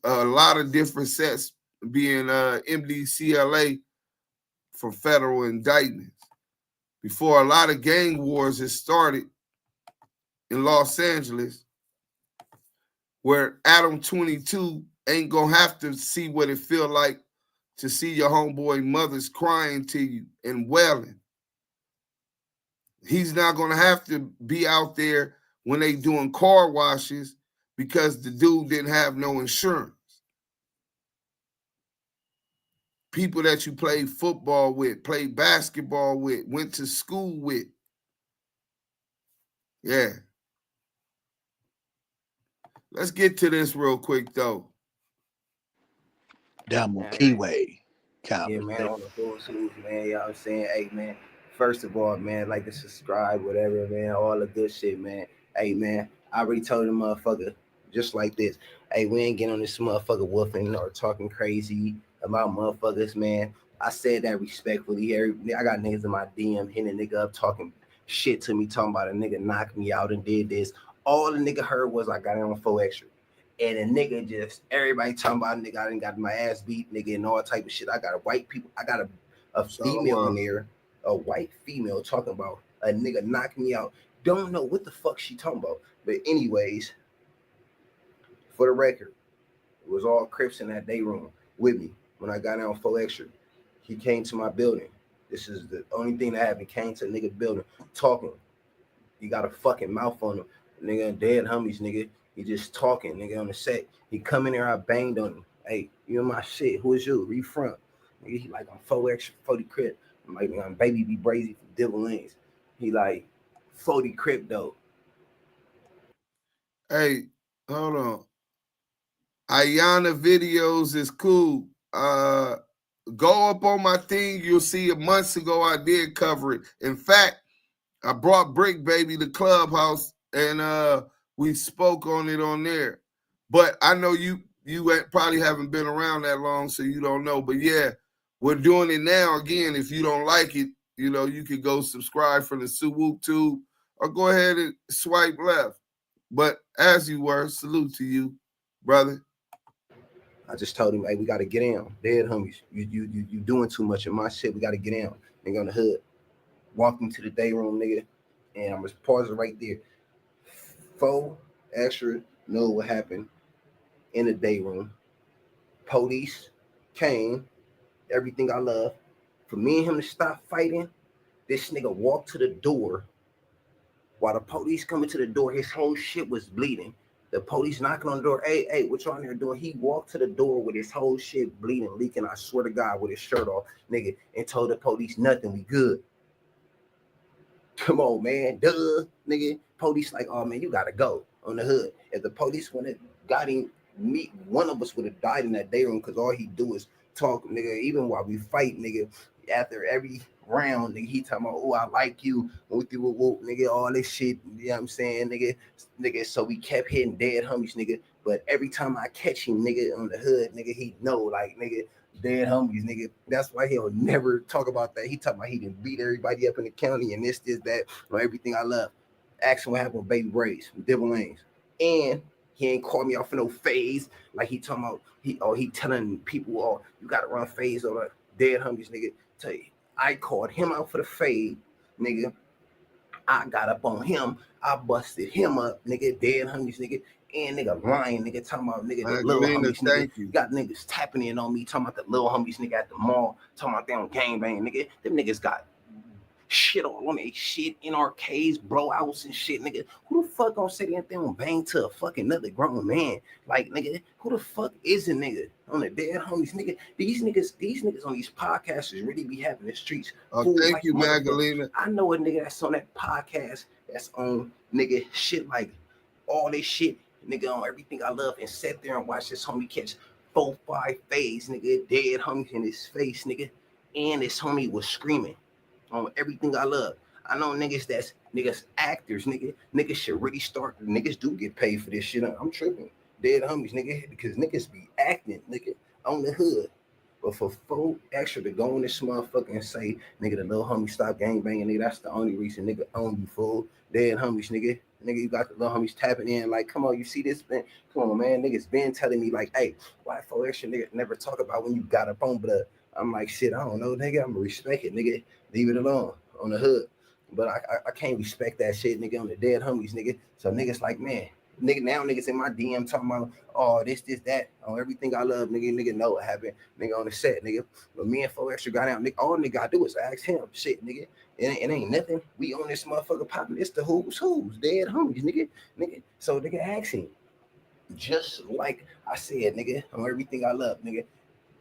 a lot of different sets being MDCLA for federal indictments. Before a lot of gang wars has started in Los Angeles, where Adam 22 ain't gonna have to see what it feel like to see your homeboy mothers crying to you and wailing. He's not gonna have to be out there when they doing car washes because the dude didn't have no insurance. People that you played football with, played basketball with, went to school with. Yeah. Let's get to this real quick, though. Damu, Kiwe. Yeah, man, on the full salute, man. You know what I'm saying? Hey, man, first of all, man, like to subscribe, whatever, man, all the good shit, man. Hey, man, I already told the motherfucker just like this. Hey, we ain't getting on this motherfucker woofing or talking crazy about motherfuckers, man. I said that respectfully. I got niggas in my DM hitting a nigga up talking shit to me, talking about a nigga knocked me out and did this. All the nigga heard was I got it on 4 extra. And a nigga just, everybody talking about nigga, I done got my ass beat, nigga, and all type of shit. I got a white people, I got a female in there, a white female talking about a nigga knocking me out. Don't know what the fuck she talking about. But anyways, for the record, it was all Crips in that day room with me when I got on 4 extra. He came to my building. This is the only thing that happened. Came to a nigga building talking. He got a fucking mouth on him. Nigga, dead homies, nigga. He just talking, nigga, on the set. He come in there, I banged on him. Hey, you in my shit. Who is you? Where you from? Nigga, he like, I'm 4 extra, 40 Crip. I'm like, I'm Baby be brazy from Devil Lanes. He like, 40 Crip though. Hey, hold on. Ayana videos is cool. Go up on my thing. You'll see months ago I did cover it. In fact, I brought Bricc Baby to Clubhouse and we spoke on it on there. But I know you probably haven't been around that long, so you don't know. But yeah, we're doing it now. Again, if you don't like it, you know, you could go subscribe from the Suwoop Tube or go ahead and swipe left. But as you were, salute to you, brother. I just told him, hey, we got to get down. Dead homies. You doing too much of my shit. We got to get down. Nigga on the hood. Walked into the day room, nigga. And I'm just pausing right there. 4 extra know what happened in the day room. Police came. Everything I love. For me and him to stop fighting, this nigga walked to the door. While the police coming to the door, his whole shit was bleeding. The police knocking on the door. Hey, what y'all in there doing? He walked to the door with his whole shit bleeding, leaking, I swear to God, with his shirt off, nigga, and told the police nothing, we good. Come on, man. Duh, nigga. Police like, oh, man, you got to go on the hood. If the police would have got him, one of us would have died in that day room because all he do is talk, nigga. Even while we fight, nigga, after every round, nigga, he talking about, oh, I like you, nigga, all this shit, you know what I'm saying, nigga, so we kept hitting dead homies, nigga, but every time I catch him, nigga, on the hood, nigga, he know, like, nigga, dead homies, nigga, that's why he'll never talk about that. He talking about he didn't beat everybody up in the county and this, that, or everything I love. Ask him what happened with Baby Braves, Devil Lanes, and he ain't called me off for no phase, like he talking about, he telling people, oh, you gotta run phase on the dead homies, nigga, tell you. I called him out for the fade, nigga. I got up on him. I busted him up, nigga. Dead homies, nigga. And nigga lying, nigga. Talking about nigga, the little homies, nigga. Got niggas tapping in on me. Talking about the little homies, nigga, at the mall. Talking about they on gangbang, nigga. Them niggas got shit all on they shit in arcades, blowouts and shit, nigga. Who the fuck gonna say that they don't bang to a fucking another grown man? Like, nigga, who the fuck is a nigga on the dead homies, nigga? These niggas on these podcasts really be having the streets. Oh, thank you, Magdalena. I know a nigga that's on that podcast that's on nigga shit like all this shit, nigga, on Everything I Love, and sat there and watched this homie catch 4-5 fades, nigga, dead homie in his face, nigga, and this homie was screaming on Everything I Love. I know niggas that's actors, niggas should really start. Niggas do get paid for this shit. I'm tripping, dead homies, nigga, because niggas be acting, nigga, on the hood. But for 4 extra to go in this motherfucker and say, nigga, the little homie stop gangbanging, nigga, that's the only reason, nigga, own you, fool. Dead homies, nigga, you got the little homies tapping in, like, come on, you see this, man? Come on, man, niggas been telling me, like, hey, why 4 extra, nigga, never talk about when you got up on blood. I'm like, shit, I don't know, nigga, I'm gonna respect it, nigga, leave it alone on the hood. But I can't respect that shit, nigga, on the dead homies, nigga. So niggas like, man, nigga, now niggas in my DM talking about, oh, this, that, on Everything I Love, nigga know what happened, nigga, on the set, nigga. But me and 4 extra got out, nigga, all nigga gotta do is ask him, shit, nigga. It ain't nothing. We on this motherfucker popping. It's the who's, dead homies, nigga. So nigga, ask him. Just like I said, nigga, on Everything I Love, nigga.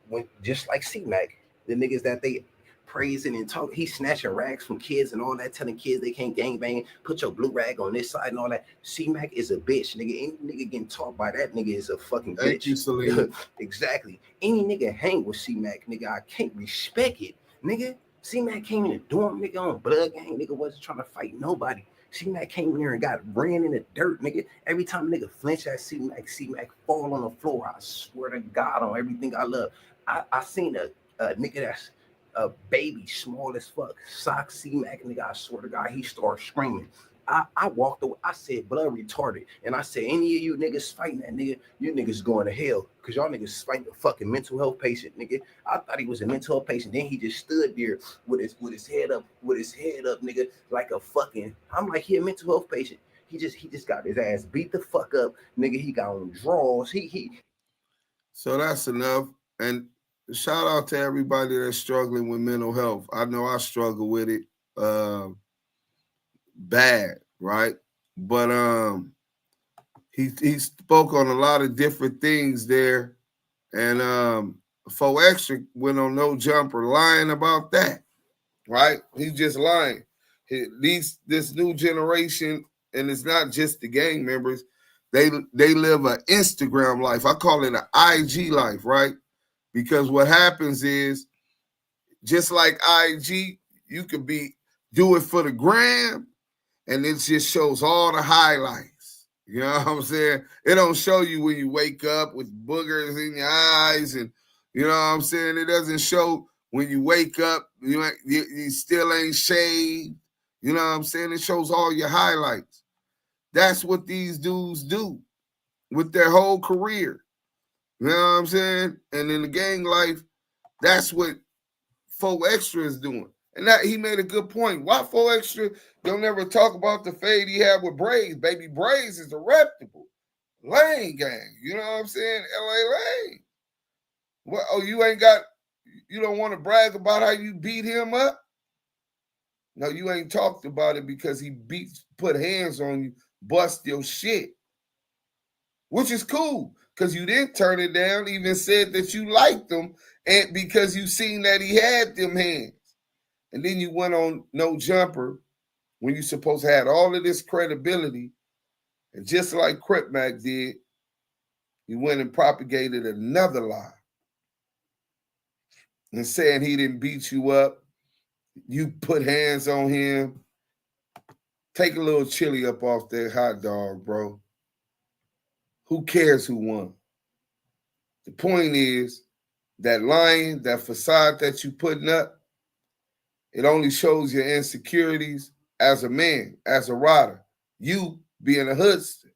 When just like C-Mac, the niggas that they praising and talk, he's snatching rags from kids and all that, telling kids they can't gangbang, put your blue rag on this side and all that. C-Mac is a bitch, nigga. Any nigga getting taught by that nigga is a fucking bitch. Thank you, Celine. Exactly. Any nigga hang with C-Mac, nigga, I can't respect it, nigga. C-Mac came in the dorm, nigga, on blood gang, nigga, wasn't trying to fight nobody. C-Mac came in here and got ran in the dirt, nigga. Every time a nigga flinch at C-Mac fall on the floor. I swear to God, on Everything I Love. I seen a nigga that's a baby, small as fuck, sock C-Mac, nigga, I swear to God, he started screaming. I walked away. I said, blood retarded. And I said, any of you niggas fighting that nigga, you niggas going to hell. Because y'all niggas fighting a fucking mental health patient, nigga. I thought he was a mental health patient. Then he just stood there with his head up, nigga, like a fucking, I'm like, he a mental health patient. He just got his ass beat the fuck up, nigga. He got on draws. So that's enough. And shout out to everybody that's struggling with mental health. I know I struggle with it. Bad, right? But he spoke on a lot of different things there, and 4 extra went on No Jumper lying about that, right? He's just lying. This new generation, and it's not just the gang members, they live an Instagram life. I call it an IG life, right? Because what happens is, just like IG, you could do it for the gram, and it just shows all the highlights. You know what I'm saying? It don't show you when you wake up with boogers in your eyes, and you know what I'm saying? It doesn't show when you wake up, you still ain't shaved. You know what I'm saying? It shows all your highlights. That's what these dudes do with their whole career. You know what I'm saying? And in the gang life, that's what 4 extra is doing. And that he made a good point. Why 4 extra don't ever talk about the fade he had with Braids? Baby, Braids is a reputable Lane gang. You know what I'm saying? LA Lane. What? Oh, you don't want to brag about how you beat him up? No, you ain't talked about it because he put hands on you, bust your shit. Which is cool, because you didn't turn it down, even said that you liked them, and because you seen that he had them hands. And then you went on No Jumper when you supposed to have all of this credibility, and just like Crip Mac did, you went and propagated another lie. And saying he didn't beat you up, you put hands on him. Take a little chili up off that hot dog, bro. Who cares who won? The point is, that lying, that facade that you putting up, it only shows your insecurities as a man, as a rider. You being a hoodster.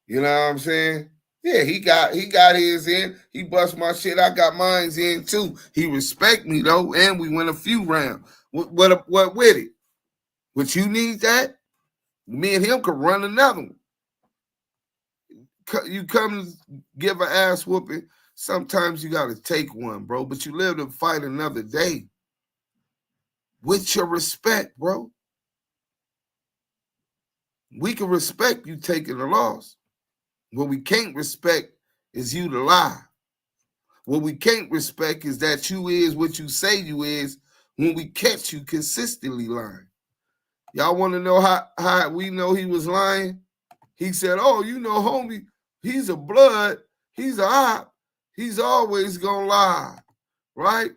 You know what I'm saying? Yeah, he got his in. He bust my shit. I got mine's in too. He respect me though, and we went a few rounds. What with it? But you need that? Me and him could run another one. You come give an ass whooping, sometimes you got to take one, bro. But you live to fight another day. with your respect, bro. We can respect you taking the loss. What we can't respect is you to lie. What we can't respect is that you is what you say you is when we catch you consistently lying. Y'all want to know how we know he was lying? He said, oh, you know, homie, he's a blood, he's a op, he's always gonna lie, right?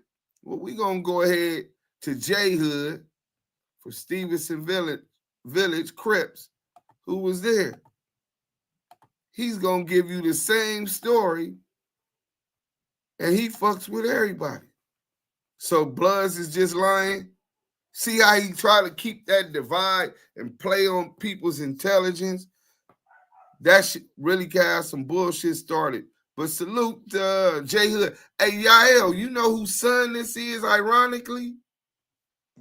Well, we gonna go ahead to J Hood for Stevenson Village Crips, who was there. He's gonna give you the same story, and he fucks with everybody. So Bloods is just lying. See how he try to keep that divide and play on people's intelligence? That shit really got some bullshit started. But salute J Hood. Hey, Yael, you know whose son this is, ironically?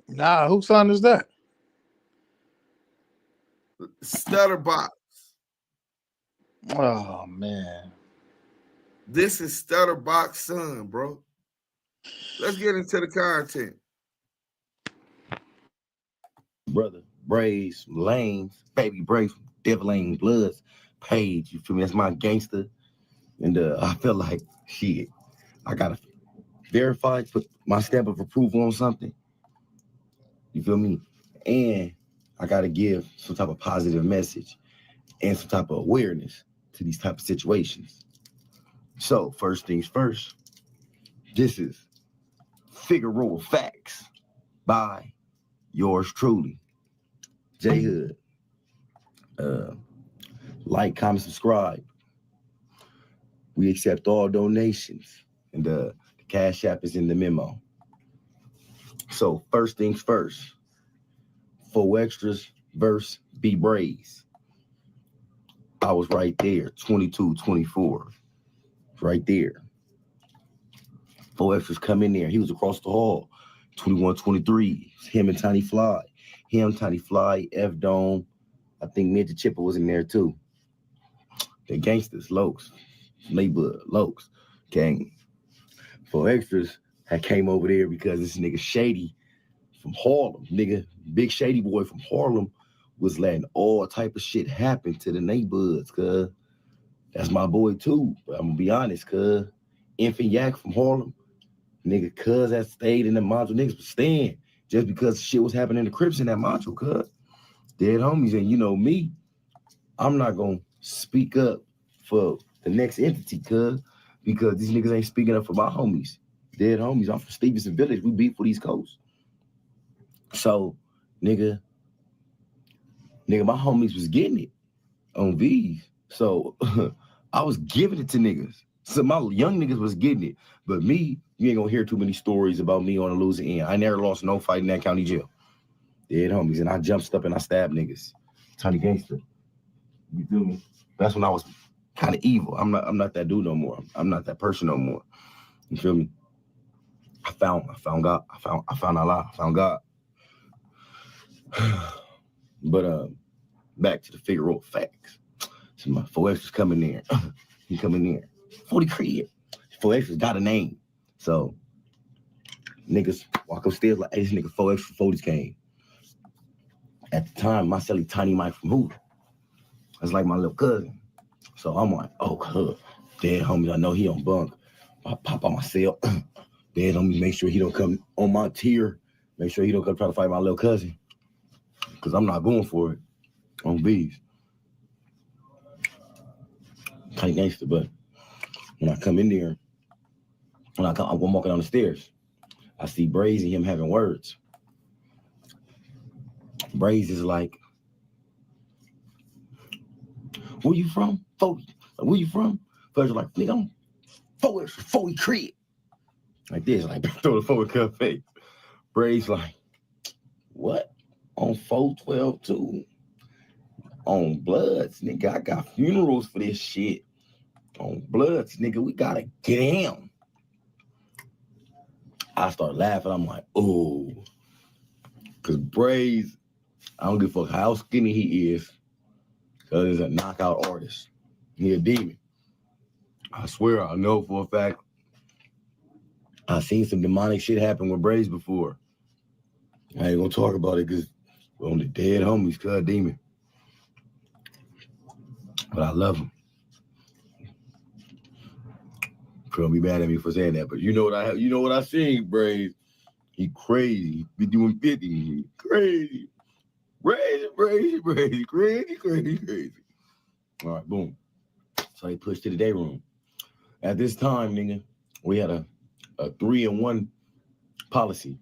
Nah, whose son is that? Stutterbox. Oh, man. This is Stutterbox's son, bro. Let's get into the content. Brother, Braves, Lanes, Baby Braves, Devil Lane Bloods, Page, you feel me? That's my gangster. And I feel like, shit, I gotta verify, put my stamp of approval on something. You feel me? And I gotta give some type of positive message and some type of awareness to these type of situations. So, first things first, this is Figueroa Facts by yours truly, J Hood. Like, comment, subscribe. We accept all donations, and the Cash App is in the memo. So first things first, 4 extras versus B Braves. I was right there, 22-24, right there. 4 extras come in there. He was across the hall, 21-23. Him and Tiny Fly. Tiny Fly, F Dome. I think Ninja Chipper was in there too. The gangsters, Lokes, neighborhood, Lokes, gang. 4 extras had came over there because this nigga Shady from Harlem, nigga, big Shady boy from Harlem, was letting all type of shit happen to the neighborhoods, cuz. That's my boy too, but I'm gonna be honest, cuz. Infant Yak from Harlem, nigga, cuz that stayed in the module, niggas was staying just because shit was happening in the Crips in that module, cuz. Dead homies, and you know me, I'm not gonna speak up for the next entity, cuz, because these niggas ain't speaking up for my homies. Dead homies. I'm from Stevenson Village. We beat for these coasts. So, nigga, my homies was getting it on V's. So, I was giving it to niggas. So, my young niggas was getting it. But me, you ain't gonna hear too many stories about me on the losing end. I never lost no fight in that county jail. Dead homies. And I jumped up and I stabbed niggas. Tiny gangster. You feel me? That's when I was kind of evil. I'm not that dude no more. I'm not that person no more. You feel me? I found God. I found Allah. I found God. But back to the Figueroa Facts. So my 4 extras coming there. He coming there. 40 crib. 4 extras got a name. So niggas walk upstairs like, hey, this nigga 4 extra 40s came. At the time, my celly Tiny Mike from Hoover. That's like my little cousin. So I'm like, oh, cuz. Dead homies, I know he on bunk. I pop on my cell. Dead homies, make sure he don't come on my tier. Make sure he don't come try to fight my little cousin. Because I'm not going for it on B's. Tight gangster, but when I come in there, I'm walking down the stairs. I see Braze and him having words. Braze is like, where you from? 40. Where you from? First like, nigga, I'm 40 crib. Like this, like throw the 40 cup face. Braze like, what? On 412 too. On Bloods, nigga, I got funerals for this shit. On Bloods, nigga, we gotta get him. I start laughing. I'm like, oh. Because Braze, I don't give a fuck how skinny he is. Because he's a knockout artist. He a demon. I swear, I know for a fact. I've seen some demonic shit happen with Braze before. I ain't gonna talk about it because we're on the dead homies, cuz demon. But I love him. Girl be mad at me for saying that, but you know what I seen, Braves. He crazy. Be doing 50. Crazy. Crazy. All right, boom. So he pushed to the day room. At this time, nigga, we had a 3-in-1 policy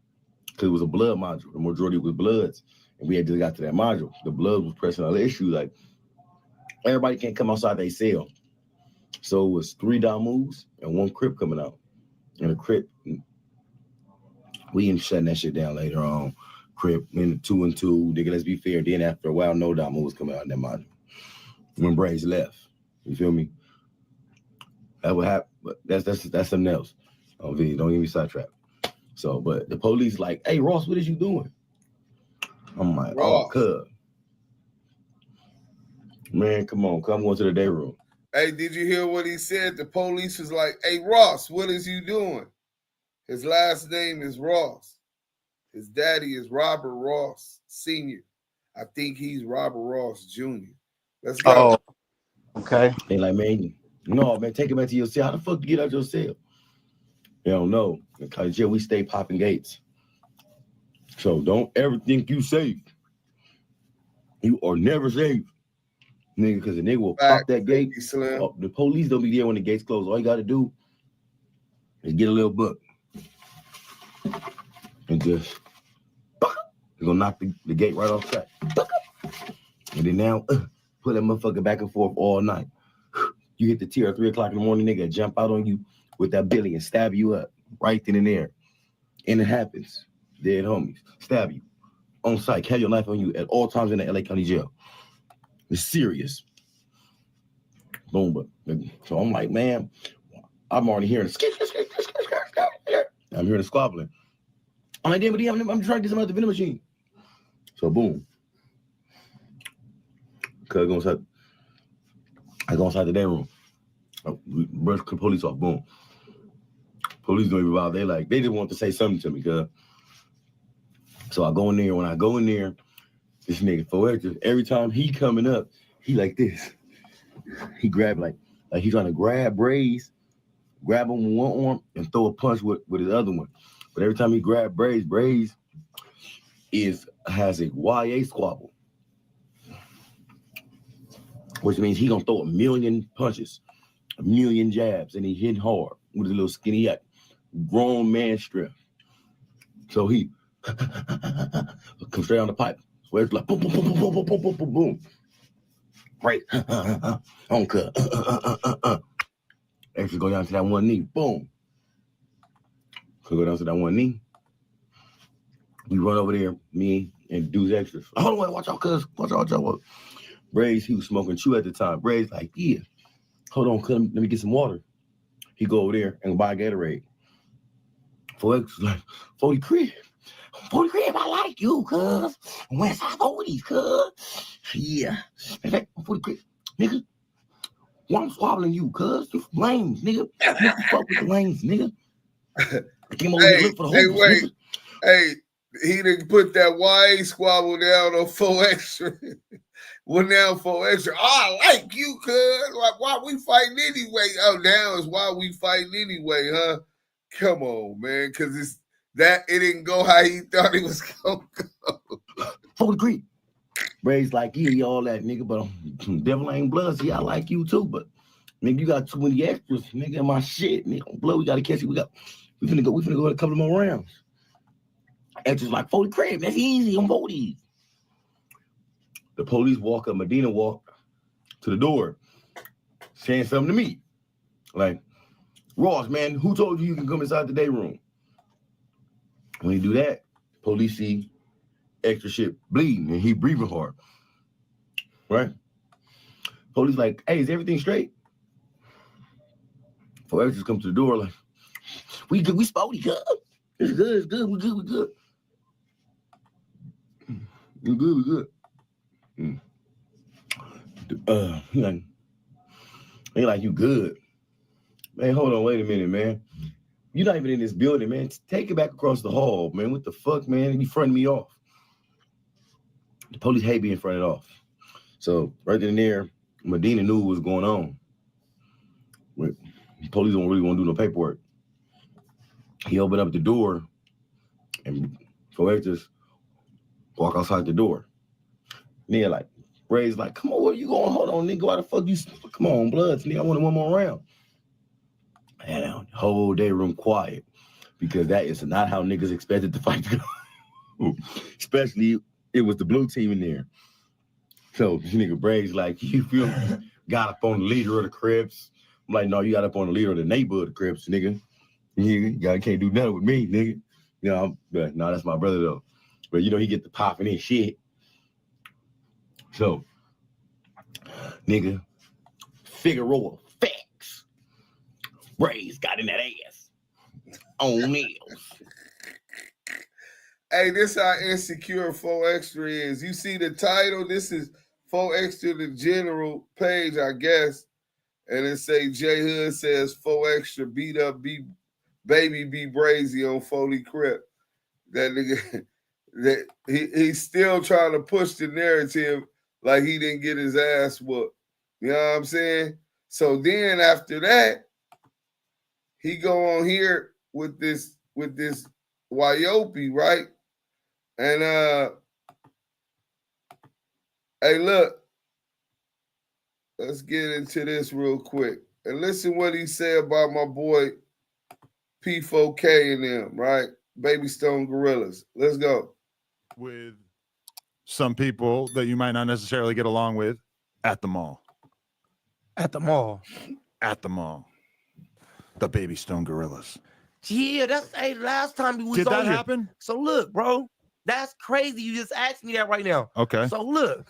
because it was a blood module. The majority was bloods, and we had just got to that module. The blood was pressing on the issue. Like, everybody can't come outside their cell. So it was 3 Damus and 1 Crip coming out. And the Crip, we ended up shutting that shit down later on. Crip in 2 and 2. Nigga, let's be fair. Then after a while, no Damu was coming out in that module. When Braves left. You feel me? That would happen, but that's something else. Don't get me sidetracked. So, but the police like, hey Ross, what is you doing? I'm like, Ross. oh, cuz. Man, come on, come on to the day room. Hey, did you hear what he said? The police was like, hey, Ross, what is you doing? His last name is Ross. His daddy is Robert Ross Sr. I think he's Robert Ross Jr. Let's go. Oh, okay. They like, man, no, man, take him back to your cell. How the fuck you get out your cell? They don't know. Because we stay popping gates. So don't ever think you safe. You are never safe. Nigga, because the nigga will pop that gate. The police don't be there when the gates close. All you got to do is get a little book. And just, you're going to knock the gate right off track. And then now, put that motherfucker back and forth all night. You hit the tier at 3 o'clock in the morning, nigga, jump out on you with that billy and stab you up right then and there. And it happens. Dead homies. Stab you. On site. Carry your knife on you at all times in the LA County Jail. It's serious. Boom. But so I'm like, man, I'm already hearing I'm hearing the squabbling. I'm like, damn, I'm trying to get some out the vending machine. So boom. Cuz I go inside the day room. We brush the police off. Boom. Police don't even bother. They just want to say something to me, cuz. So I go in there. When I go in there, this nigga Forever, every time he coming up, he like this. He grab like he's trying to grab Braids, grab him with one arm and throw a punch with his other one. But every time he grab Braids has a YA squabble, which means he gonna throw 1,000,000 punches, 1,000,000 jabs, and he hit hard with a little skinny grown man strength. So he comes straight on the pipe. So it's like boom, boom, boom, boom, boom, boom, boom, boom, boom. Right. On cut. Actually go down to that one knee. Boom. Could go down to that one knee. We run over there, me and dudes extras. Hold on, watch out, cuz. Watch out. Braids, he was smoking chew at the time. Braids like, yeah. Hold on, cuz, let me get some water. He go over there and buy a Gatorade. Forex like, 40 Crip, I like you, cuz. Westside 40s, cuz. Yeah. 40 Crip, nigga. Why I'm squabbling you, cuz? You lames, nigga. You fuck with the lames, nigga. I came over here to look for the homeless, wait. nigga. Hey, he didn't put that YA squabble down on 4 Extra. Well, now 4 Extra. Oh, I like you, cuz. Like, why we fighting anyway? Oh, now is why we fighting anyway, huh? Come on, man, because it didn't go how he thought it was gonna go. 40 Crip. Braids like, yeah, all that, nigga, but devil ain't blood. See, I like you too, but nigga, you got too many extras, nigga. My shit, nigga. Blood, we gotta catch you. We finna go a couple more rounds. Extras like 40 Crip. That's easy on 40s. The police walk up, Medina walk to the door, saying something to me. Like, Ross, man, who told you can come inside the day room? When you do that, police see extra shit bleeding and he breathing hard. Right? Police like, hey, is everything straight? For extras come to the door like, we good, we spotty, cuz. It's good, we good. We good. He like, you good. Man, hold on, wait a minute, man. You're not even in this building, man. Take it back across the hall, man. What the fuck, man? You fronting me off. The police hate being fronted off. So right then and there, Medina knew what was going on. The police don't really want to do no paperwork. He opened up the door and four extras walk outside the door. And they're like, Ray's like, come on, where you going? Hold on, nigga. Why the fuck you? Come on, Bloods, nigga. I wanted one more round. And the whole day room quiet because that is not how niggas expected the fight to go. Especially it was the blue team in there. So nigga Braves like, you feel me? Got up on the leader of the Crips. I'm like, no, you got up on the leader of the neighborhood of the Crips, nigga. You can't do nothing with me, nigga. You know, but no, that's my brother though. But you know, he get the popping and shit. So, nigga, Figueroa, facts. Braves got in that ass. On nails. Hey, this how insecure 4 Extra is. You see the title? This is 4 Extra, the general page, I guess. And it say J Hood says 4 Extra beat up Baby B Brazy on Foley Crip. That nigga, that he's still trying to push the narrative like he didn't get his ass whooped. You know what I'm saying? So then after that, he go on here with this Wyopi, right? And hey, look, let's get into this real quick. And listen what he said about my boy P4K and them, right? Baby Stone Gorillas. Let's go. With some people that you might not necessarily get along with at the mall. At the mall. At the mall. The Baby Stone Gorillas. Yeah, that's last time we was Did on that here. happen? So look, bro, that's crazy. You just asked me that right now. Okay. So look,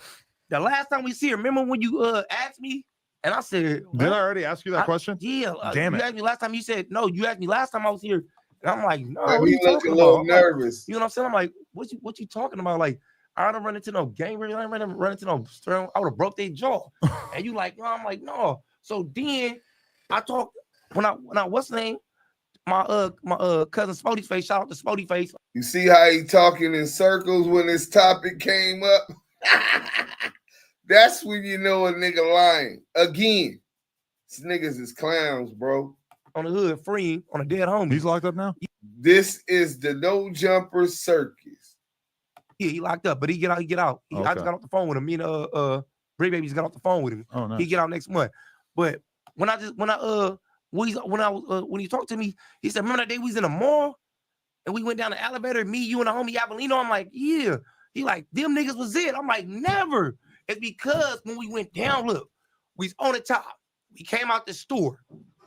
the last time we see her, remember when you asked me and I said, Did I already ask you that question? Yeah. Damn you it. asked me last time. You said no. You asked me last time I was here, and I'm like, no. And What he are you look talking a little about? I'm like, nervous. you know what I'm saying? I'm like, what you talking about? Like, I don't run into no gang. I don't run into no. I would have broke their jaw. And you like, no. I'm like, no. So then I talked when I what's the name? My cousin Spody Face. Shout out to Spody Face. You see how he talking in circles when this topic came up? That's when you know a nigga lying. Again, these niggas is clowns, bro. On the hood, free on a dead homie. He's locked up now? This is the No Jumper Circus. Yeah, he locked up, but he get out. I just got off the phone with him. Me and Bricc Baby just got off the phone with him. Oh, nice. He get out next month. But when he talked to me, he said, remember that day we was in the mall and we went down the elevator, me, you, and the homie Avelino? I'm like, yeah. He like, them niggas was it. I'm like, never. It's because when we went down, look, we was on the top. We came out the store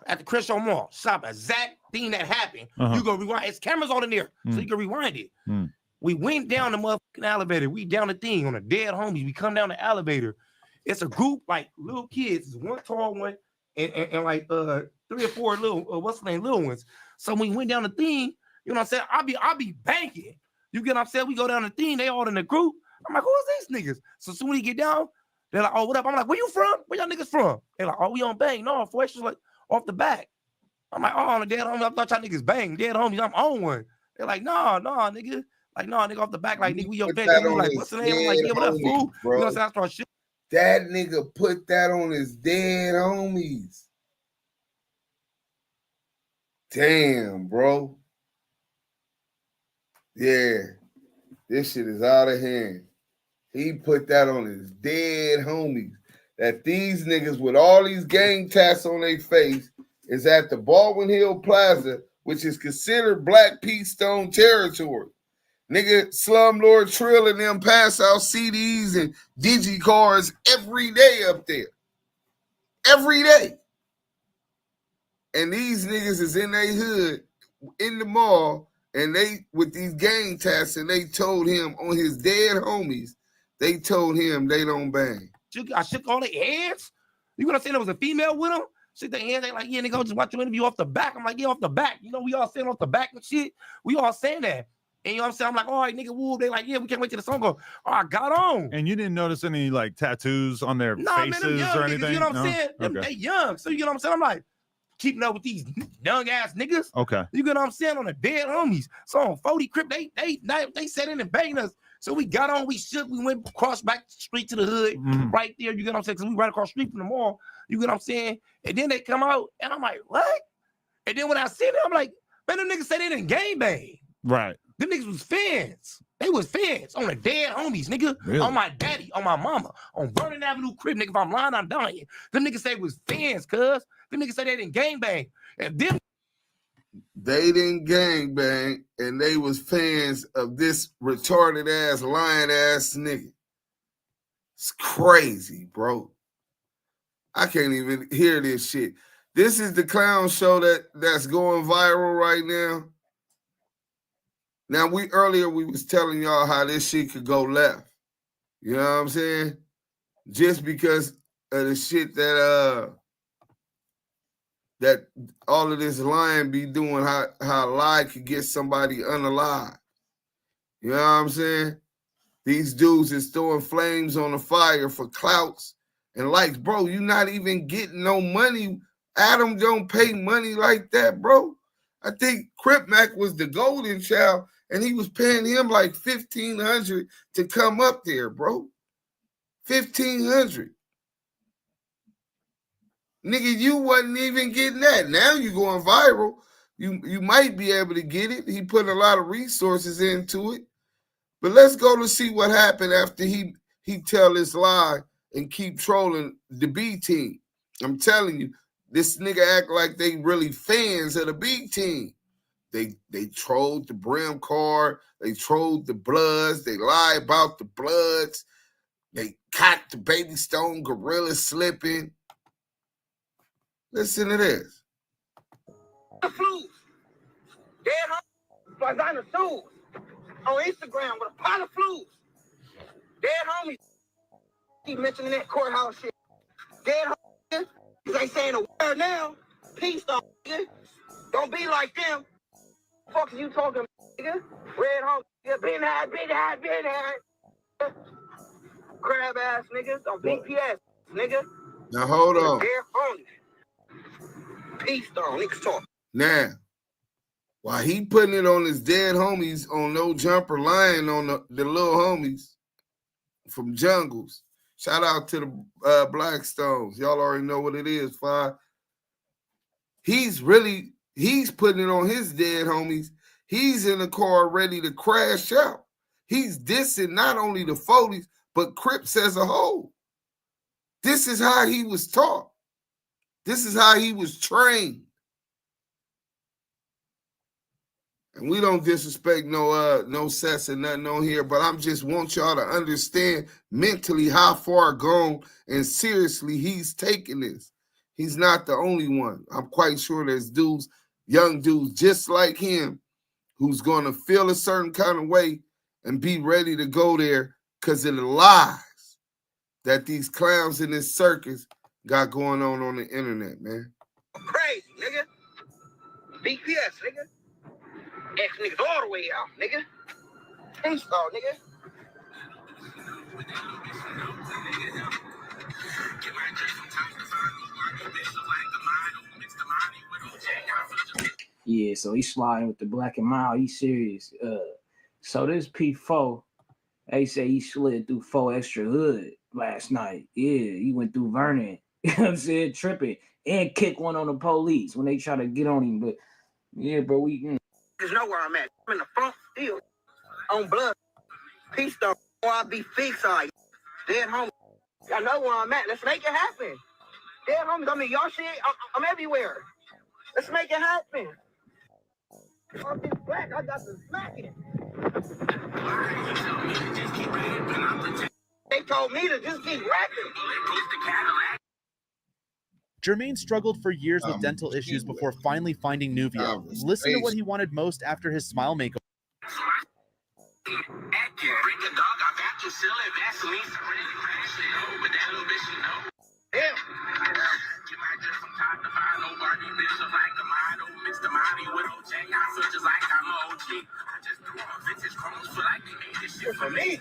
at the Crenshaw Mall, shop exact thing that happened. You go rewind. It's cameras on in there, so you can rewind it. We went down the motherfucking elevator. We down the thing on a dead homies. We come down the elevator. It's a group like little kids. It's one tall one and like 3 or 4 little little ones. So when we went down the thing, you know what I'm saying? I'll be banking. You get what I'm saying? We go down the thing. They all in the group. I'm like, who is these niggas? So soon as we get down, they're like, oh, what up? I'm like, where you from? Where y'all niggas from? They're like, oh, we on bang. No, 4 Extras like off the back. I'm like, oh, on the dead homie. I thought y'all niggas bang. Dead homies, I'm on one. They're like, no, nigga. Like, no, nigga off the back. Like, nigga, we your bang. Like, what's the name? I'm like, yeah, what up, fool? You know what I'm saying? I start shit. That nigga put that on his dead homies. Damn, bro. Yeah. This shit is out of hand. He put that on his dead homies. That these niggas with all these gang tats on their face is at the Baldwin Hill Plaza, which is considered Black Pete Stone territory. Nigga, Slumlord Trill and them pass out CDs and digi cards every day up there. Every day. And these niggas is in their hood, in the mall, and they, with these gang tats, and they told him on his dead homies, they told him they don't bang. I shook all their hands. You know what I'm saying? There was a female with them. Shook their hands. They like, yeah, nigga, just watch your interview off the back. I'm like, yeah, off the back. You know, we all saying off the back and shit. We all saying that. And you know what I'm saying? I'm like, all right, nigga, woo. They like, yeah, we can't wait till the song go. Oh, I got on. And you didn't notice any like tattoos on their faces man, them young or niggas, anything? you know what I'm saying? They young. So you know what I'm saying? I'm like, keeping up with these young ass niggas. Okay. You get what I'm saying? On the dead homies. So on 40 Crip, they set in and banged us. So we got on, we shook, we went across back the street to the hood, right there. You get what I'm saying? Because we right across the street from the mall. You get what I'm saying? And then they come out, and I'm like, what? And then when I see them, I'm like, man, them niggas said they didn't gang bang. Right. Them niggas was fans. They was fans on the dead homies, nigga. Really? On my daddy, on my mama, on Vernon Avenue Crip, nigga. If I'm lying, I'm dying. Them niggas say it was fans, cuz. Them niggas say they didn't gang bang. And them They didn't gang bang, and they was fans of this retarded ass, lying ass nigga. It's crazy, bro. I can't even hear this shit. This is the clown show that's going viral right now. Now, earlier we was telling y'all how this shit could go left. You know what I'm saying? Just because of the shit that all of this lying be doing, how a lie could get somebody unalive. You know what I'm saying? These dudes is throwing flames on the fire for clouts and likes. Bro, you not even getting no money. Adam don't pay money like that, bro. I think Crip Mac was the golden child, and he was paying him like $1,500 to come up there, bro. $1,500. Nigga, you wasn't even getting that. Now you going viral. You might be able to get it. He put a lot of resources into it. But let's go to see what happened after he tell this lie and keep trolling the B team. I'm telling you, this nigga act like they really fans of the B team. They trolled the Brim card. They trolled the Bloods. They lie about the Bloods. They caught the Baby Stone gorilla slipping. Listen to this. The flus. Dead homies. Vagina shoes. On Instagram with a pot of flus. Dead homies. Keep mentioning that courthouse shit. Dead homies. Cause they saying a word now. Peace though, nigga. Don't be like them. Fuck you talking, nigga. Red homies. Yeah, been had. Crab ass niggas on BPS, nigga. Now hold on. Dead homies. Peace though, niggas talk. Now, while he putting it on his dead homies on No Jumper, lying on the little homies from Jungles. Shout out to the Blackstones. Y'all already know what it is, Fi. He's putting it on his dead homies. He's in the car ready to crash out. He's dissing not only the 40s, but Crips as a whole. This is how he was taught. This is how he was trained. And we don't disrespect no sets and nothing on here, but I'm just want y'all to understand mentally how far gone and seriously he's taking this. He's not the only one. I'm quite sure there's dudes, young dudes just like him, who's going to feel a certain kind of way and be ready to go there because of the lies that these clowns in this circus got going on the internet, man. Crazy, nigga. BPS, nigga. X niggas all the way out, nigga. Peace though, nigga. Yeah, so he's sliding with the black and mild. He's serious. So this P4, they say he slid through 4 extra hood last night. Yeah, he went through Vernon. You know what I'm saying? Tripping. And kicked one on the police when they try to get on him. But yeah, bro, we Just know where I'm at. I'm in the front still. On blood. Peace though. Or I'll be fixed on. Dead homies. I know where I'm at. Let's make it happen. Dead homies. I mean, y'all shit. I'm everywhere. Let's make it happen. I'm this black. I got the smacking. They told me to just keep rapping. Jermaine struggled for years with dental issues before finally finding Nuvia. Listen to what he wanted most after his smile makeover. For me.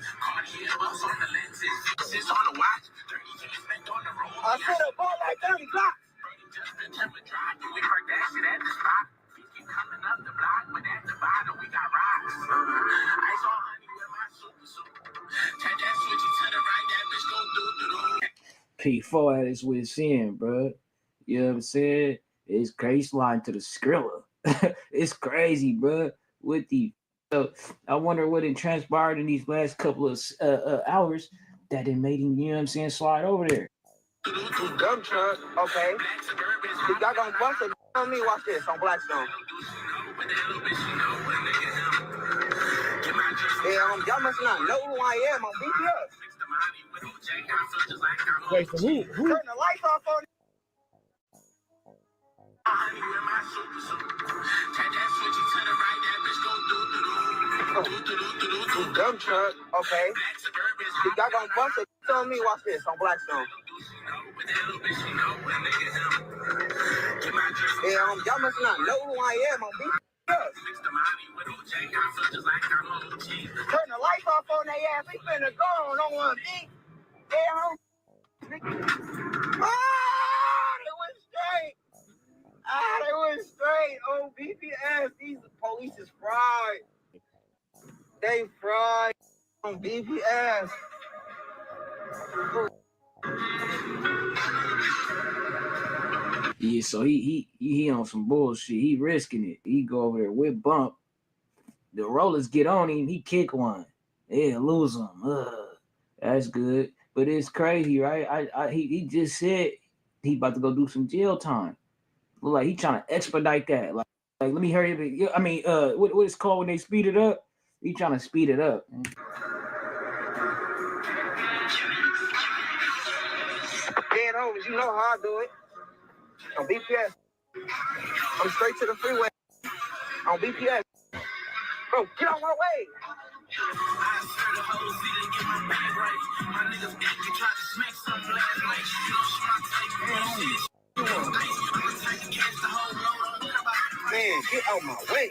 I said a ball like 30 blocks. P4 at his wit's end, bro. You know what I'm saying? It's crazy sliding to the Skrilla. It's crazy, bro. With the I wonder what it transpired in these last couple of hours that it made him, you know what I'm saying, slide over there. Dump truck, okay. Y'all gonna bust it on me? Watch this on Blackstone. Yeah, y'all must not know who I am on BPS. Wait, so who? Turn the lights off on. Dump truck, okay. Y'all gonna bust it on me? Watch this on Blackstone. Yeah, y'all must not know who I am on BPS. Turn the lights off on their ass. They finna go on one beat. Yeah, they went straight. They went straight on BPS. These police is fried. They fried on BPS. Yeah, so he on some bullshit. He risking it. He go over there with bump. The rollers get on him. He kick one. Yeah, lose him. That's good. But it's crazy, right? He just said he about to go do some jail time. Look like he trying to expedite that. Like let me hurry up. I mean, what is called when they speed it up? He trying to speed it up. Dead homies, you know how I do it. On BPS. I'm straight to the freeway. On BPS. Bro, get out my way. Man, get out my way.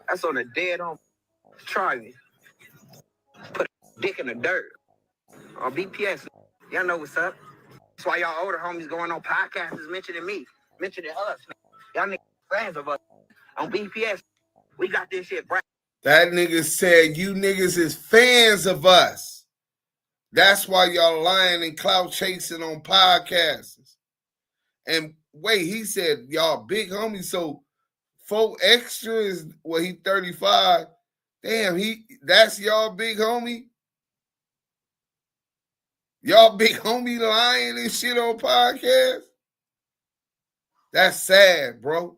That's on the dead home. Try me. Put a dick in the dirt. On BPS. Y'all know what's up. That's why y'all older homies going on podcasts is mentioning me. Mentioning us. Y'all niggas fans of us. On BPS. We got this shit, bro. That nigga said you niggas is fans of us. That's why y'all lying and clout chasing on podcasts. And wait, he said y'all big homies. So 4 extra is he 35. Damn, that's y'all big homie. Y'all big homie lying and shit on podcasts. That's sad, bro.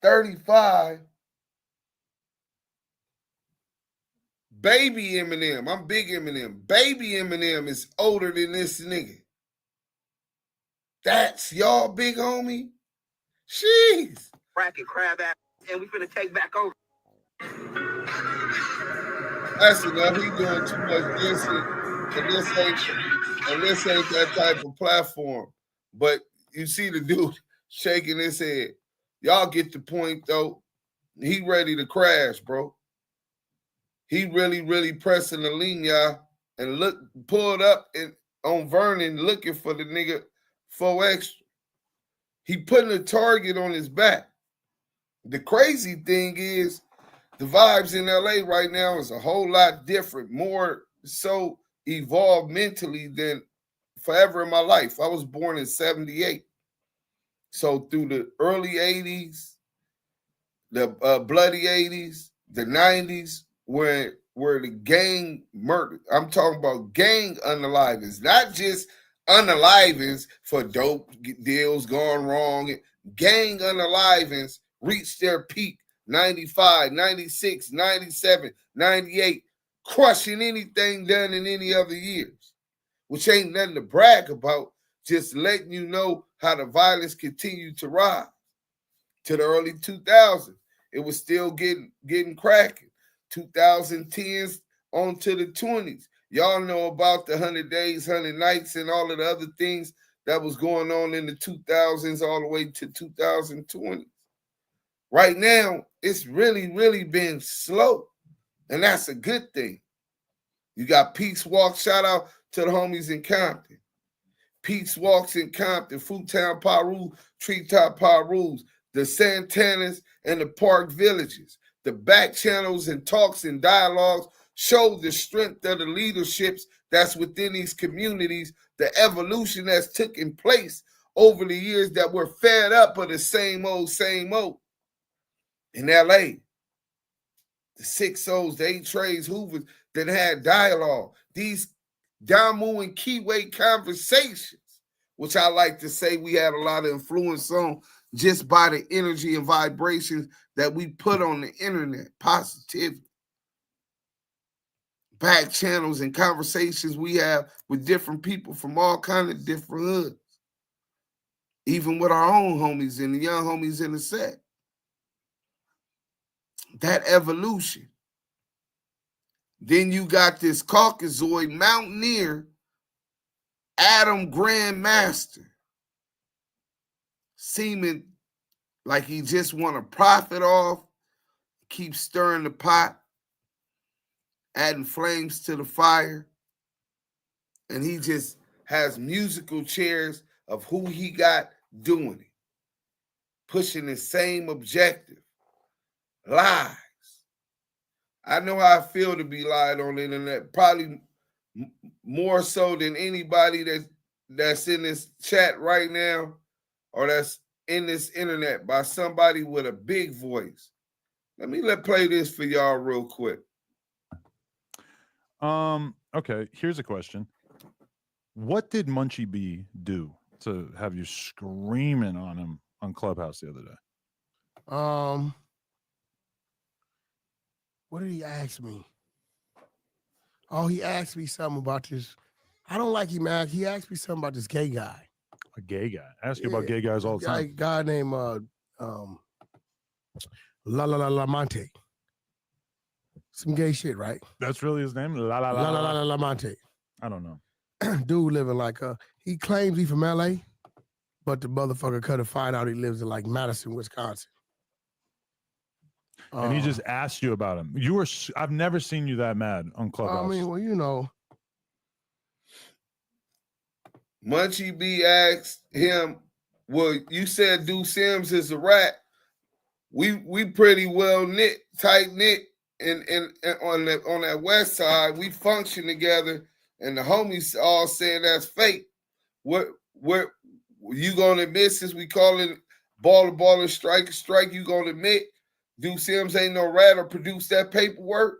35. Baby Eminem. I'm big Eminem. Baby Eminem is older than this nigga. That's y'all big homie? Jeez. Bracket crab ass. And we finna take back over. That's enough. He doing too much dissing. And this ain't that type of platform. But you see the dude shaking his head. Y'all get the point, though. He ready to crash, bro. He really pressing the lean, y'all. And pulled up on Vernon looking for the nigga 4 extra. He putting a target on his back. The crazy thing is the vibes in LA right now is a whole lot different, more so evolved mentally than forever in my life. I was born in 78. So through the early 80s, the bloody 80s, the 90s, where the gang murder, I'm talking about gang unalivings, not just unalivings for dope deals gone wrong. Gang unalivings reached their peak 95, 96, 97, 98, crushing anything done in any other years, which ain't nothing to brag about, just letting you know how the violence continued to rise. To the early 2000s, it was still getting cracking. 2010s on to the 20s. Y'all know about the 100 Days, 100 Nights, and all of the other things that was going on in the 2000s all the way to 2020. Right now, it's really been slow, and that's a good thing. You got Peace Walk. Shout out to the homies in Compton. Peace Walks in Compton, Foodtown Paru, Treetop Parus, the Santanas, and the Park Villages. The back channels and talks and dialogues show the strength of the leaderships that's within these communities, the evolution that's taken place over the years that we're fed up of the same old. In LA, the 6-0s, the 8-trays, Hoovers that had dialogue. These Damu and Kiwe conversations, which I like to say we had a lot of influence on just by the energy and vibrations that we put on the internet, positivity. Back channels and conversations we have with different people from all kinds of different hoods. Even with our own homies and the young homies in the set. That evolution. Then you got this Caucasoid mountaineer, Adam Grandmaster, seeming like he just want to profit off, keep stirring the pot, adding flames to the fire. And he just has musical chairs of who he got doing it, pushing the same objective. Lies. I know how I feel to be lied on the internet, probably more so than anybody that's in this chat right now or that's in this internet by somebody with a big voice. Let me play this for y'all real quick. Okay, here's a question. What did Munchie B do to have you screaming on him on Clubhouse the other day? What did he ask me? Oh, he asked me something about this. I don't like him, man. He asked me something about this gay guy. A gay guy. I ask you about gay guys all the time. A guy named La Monte. Some gay shit, right? That's really his name? La Monte. I don't know. Dude living like he claims he from LA, but the motherfucker couldn't find out he lives in like Madison, Wisconsin. And he just asked you about him. I've never seen you that mad on Clubhouse. I mean, well, you know. Munchie B asked him, well, you said Deuce Sims is a rat. We pretty well knit, tight knit, and on that west side, we function together, and the homies all saying that's fake. What you gonna admit, since we call it ball and strike, you gonna admit Deuce Sims ain't no rat or produced that paperwork?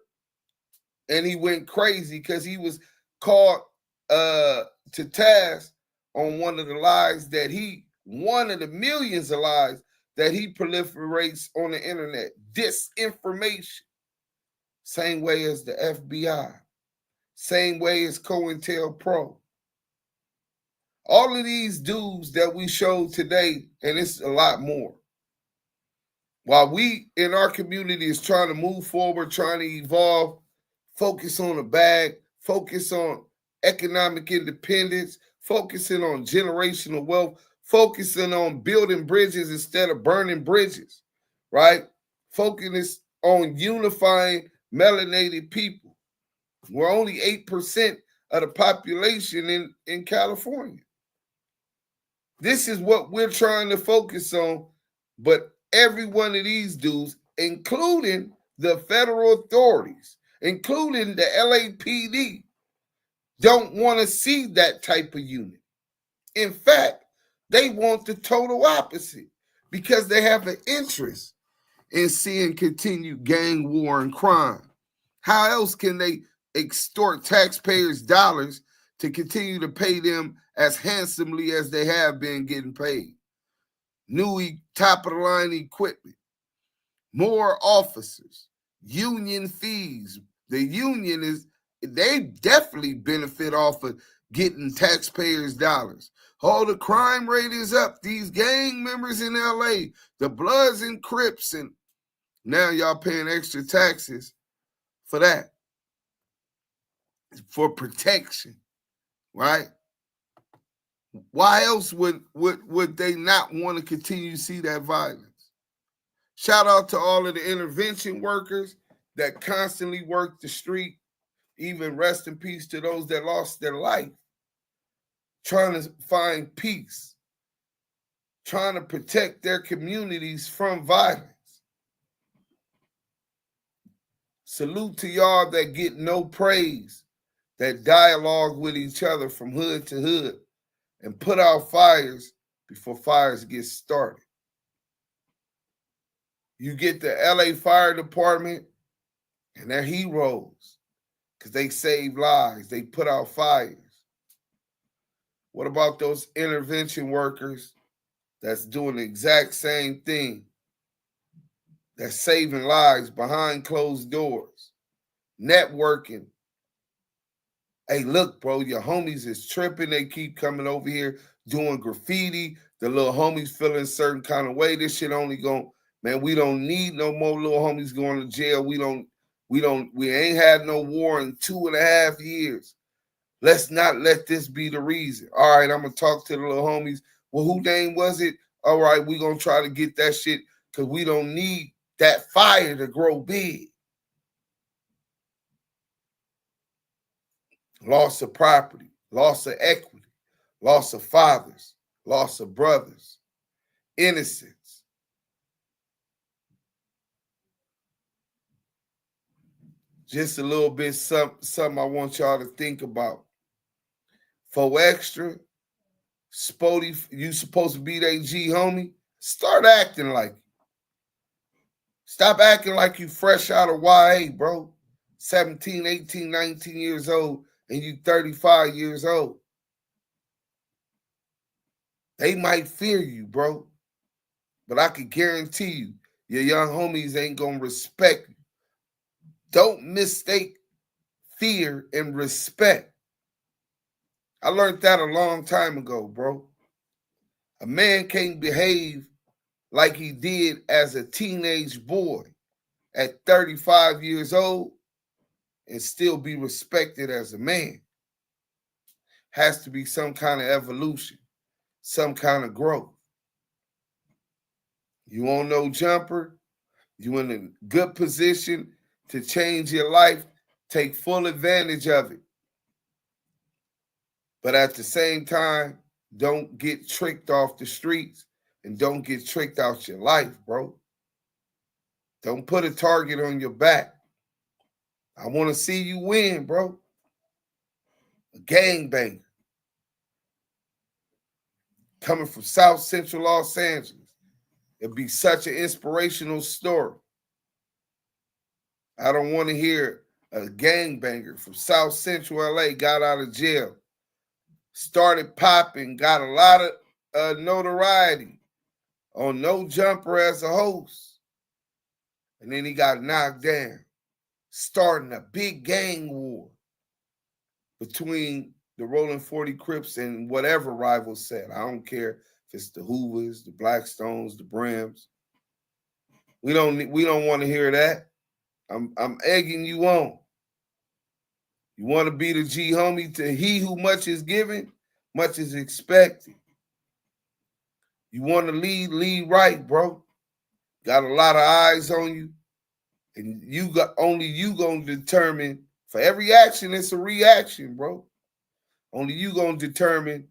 And he went crazy because he was caught to task on one of the millions of lies that he proliferates on the internet. Disinformation. Same way as the FBI. Same way as COINTELPRO. All of these dudes that we showed today, and it's a lot more. While we in our community is trying to move forward, trying to evolve, focus on the bag, focus on economic independence, focusing on generational wealth, focusing on building bridges instead of burning bridges, right? Focus on unifying melanated people. We're only 8% of the population in California. This is what we're trying to focus on, but every one of these dudes, including the federal authorities, including the LAPD, don't want to see that type of unit. In fact, they want the total opposite because they have an interest in seeing continued gang war and crime. How else can they extort taxpayers' dollars to continue to pay them as handsomely as they have been getting paid? New top-of-the-line equipment, more officers, union fees. The union they definitely benefit off of getting taxpayers' dollars. Oh, the crime rate is up. These gang members in LA, the Bloods and Crips, and now y'all paying extra taxes for that, for protection, right? Why else would they not want to continue to see that violence? Shout out to all of the intervention workers that constantly work the street. Even rest in peace to those that lost their life trying to find peace. trying to protect their communities from violence. Salute to y'all that get no praise, that dialogue with each other from hood to hood and put out fires before fires get started. You get the LA Fire Department, and they're heroes because they save lives. They put out fires. What about those intervention workers that's doing the exact same thing? That's saving lives behind closed doors, networking. Hey, look, bro, your homies is tripping. They keep coming over here doing graffiti. The little homies feeling a certain kind of way. This shit only going, man, we don't need no more little homies going to jail. We ain't had no war in 2.5 years. Let's not let this be the reason. All right, I'm going to talk to the little homies. Well, who name was it? All right, we're going to try to get that shit because we don't need that fire to grow big. Loss of property, loss of equity, loss of fathers, loss of brothers, innocence. Just a little bit something I want y'all to think about. For extra, Spody, you supposed to be that G homie? Start acting like it. Stop acting like you fresh out of YA, bro. 17, 18, 19 years old, and you 35 years old. They might fear you, bro. But I can guarantee you, your young homies ain't going to respect you. Don't mistake fear and respect. I learned that a long time ago, bro. A man can't behave like he did as a teenage boy at 35 years old and still be respected as a man. Has to be some kind of evolution, some kind of growth. You want no jumper? You in a good position to change your life? Take full advantage of it. But at the same time, don't get tricked off the streets and don't get tricked out your life, bro. Don't put a target on your back. I want to see you win, bro. A gangbanger. Coming from South Central Los Angeles. It'd be such an inspirational story. I don't want to hear a gangbanger from South Central LA got out of jail, started popping, got a lot of notoriety on No Jumper as a host. And then he got knocked down, starting a big gang war between the Rolling 40 Crips and whatever rival said. I don't care if it's the Hoovers, the Blackstones, the Brims. We don't want to hear that. I'm egging you on. You want to be the G homie to he who much is given, much is expected. You want to lead right, bro. Got a lot of eyes on you. And only you gonna determine, for every action, it's a reaction, bro. Only you gonna determine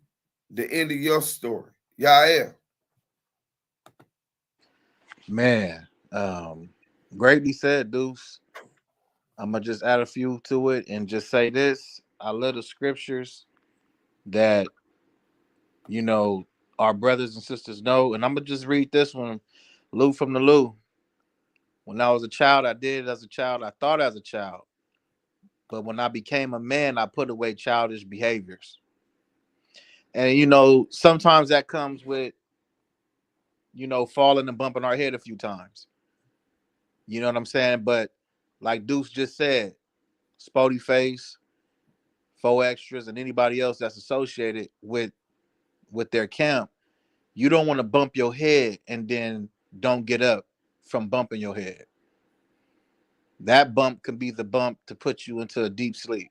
the end of your story. Yael. Man, greatly said, Deuce. I'm gonna just add a few to it and just say this. I love the scriptures that, you know, our brothers and sisters know. And I'm gonna just read this one, Lou from the Lou. When I was a child, I did it as a child. I thought as a child. But when I became a man, I put away childish behaviors. And, you know, sometimes that comes with, you know, falling and bumping our head a few times. You know what I'm saying? But like Deuce just said, Spody Face, Faux Extras, and anybody else that's associated with their camp, you don't want to bump your head and then don't get up from bumping your head. That bump can be the bump to put you into a deep sleep.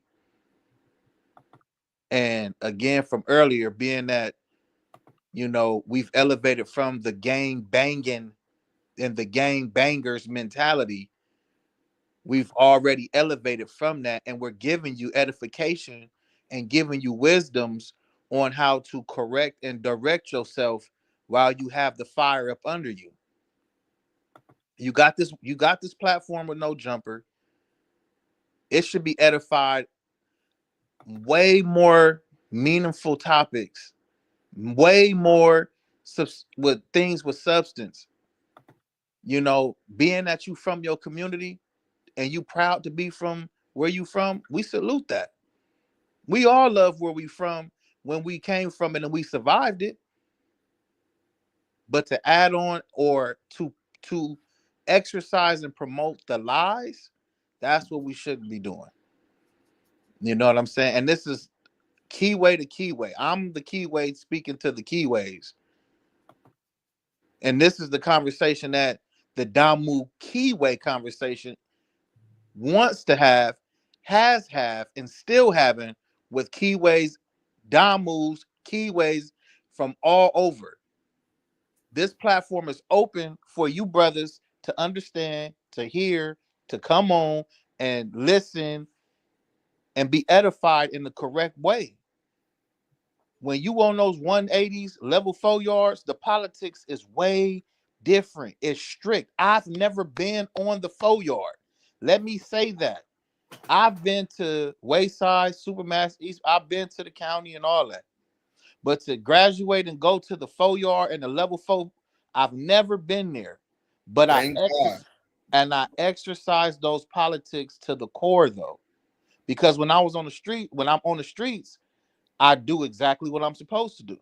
And again, from earlier, being that, you know, we've elevated from the gang banging and the gang bangers mentality. We've already elevated from that, and we're giving you edification and giving you wisdoms on how to correct and direct yourself while you have the fire up under you. You got this platform with no jumper. It should be edified way more meaningful topics, way more with things with substance. You know, being that you from your community and you proud to be from where you from, we salute that. We all love where we from when we came from it and we survived it. But to add on or to exercise and promote the lies, that's what we shouldn't be doing. You know what I'm saying? And this is Kiwe to Kiwe. I'm the Kiwe speaking to the Kiwes. And this is the conversation that the Damu Kiwe conversation wants to have, has have, and still having with Kiwes, Damus, Kiwes from all over. This platform is open for you brothers to understand, to hear, to come on and listen and be edified in the correct way. When you on those 180s, level 4 yards, the politics is way different. It's strict. I've never been on the 4 yard. Let me say that. I've been to Wayside, Supermax East. I've been to the county and all that. But to graduate and go to the 4 yard and the level 4, I've never been there. But I exercise those politics to the core though. Because when I'm on the streets, I do exactly what I'm supposed to do.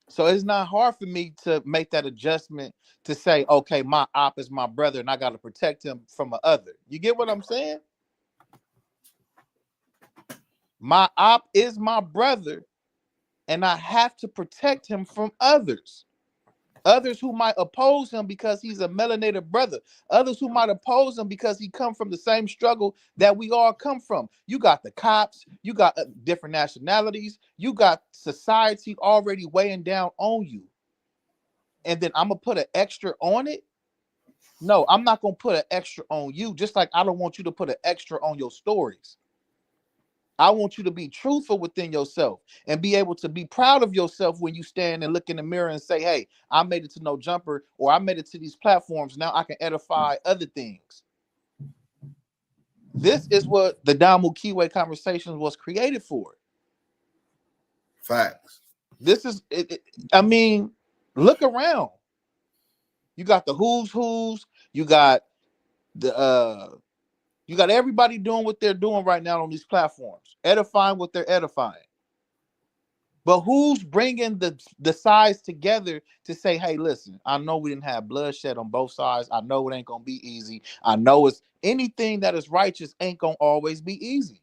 So it's not hard for me to make that adjustment to say, okay, my op is my brother and I got to protect him from a other. You get what I'm saying? My op is my brother and I have to protect him from others. Others who might oppose him because he's a melanated brother. Others who might oppose him because he come from the same struggle that we all come from. You got the cops. You got different nationalities. You got society already weighing down on you. And then I'm going to put an extra on it? No, I'm not going to put an extra on you, just like I don't want you to put an extra on your stories. I want you to be truthful within yourself and be able to be proud of yourself when you stand and look in the mirror and say, hey, I made it to No Jumper, or I made it to these platforms. Now I can edify other things. This is what the Damu Kiwe conversation was created for. Facts. This is, I mean, look around. You got the who's, you got the, you got everybody doing what they're doing right now on these platforms, edifying what they're edifying. But who's bringing the sides together to say, hey, listen, I know we didn't have bloodshed on both sides. I know it ain't going to be easy. I know it's anything that is righteous ain't going to always be easy.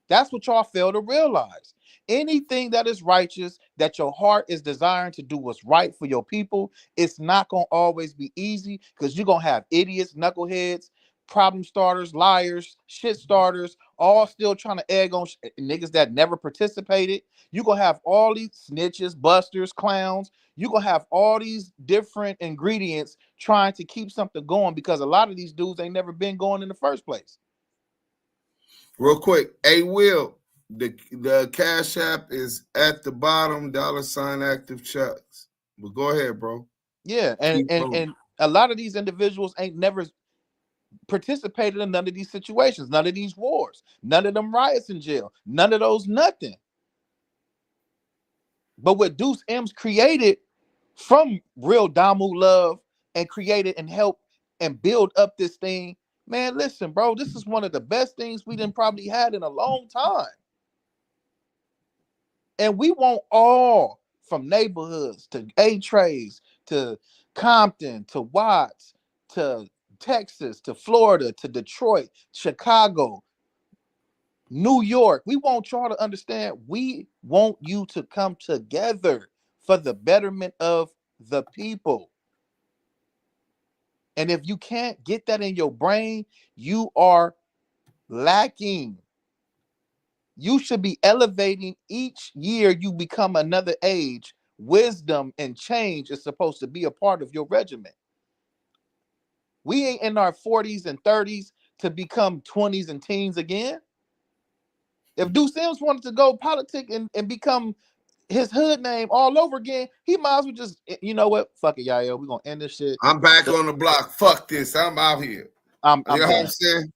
That's what y'all fail to realize. Anything that is righteous, that your heart is desiring to do what's right for your people, it's not going to always be easy because you're going to have idiots, knuckleheads, problem starters, liars, shit starters, all still trying to egg on niggas that never participated. You're going to have all these snitches, busters, clowns. You're going to have all these different ingredients trying to keep something going because a lot of these dudes ain't never been going in the first place. Real quick, hey, Will, the Cash App is at the bottom, $ active chucks. But go ahead, bro. Yeah, and a lot of these individuals ain't never participated in none of these situations, none of these wars, none of them riots in jail, none of those nothing. But what Deuce M's created from real Damu love and created and helped and build up this thing, man, listen, bro, this is one of the best things we done probably had in a long time. And we want all from neighborhoods to A-Trays to Compton to Watts to Texas to Florida to Detroit, Chicago, New York. We want y'all to understand we want you to come together for the betterment of the people. And if you can't get that in your brain, you are lacking. You should be elevating each year you become another age. Wisdom and change is supposed to be a part of your regimen. We ain't in our 40s and 30s to become 20s and teens again. If Deuce Sims wanted to go politic and become his hood name all over again, he might as well just, you know what? Fuck it, y'all. We're gonna end this shit. I'm back on the block. Fuck this. I'm out here. I'm you know done. what I'm saying?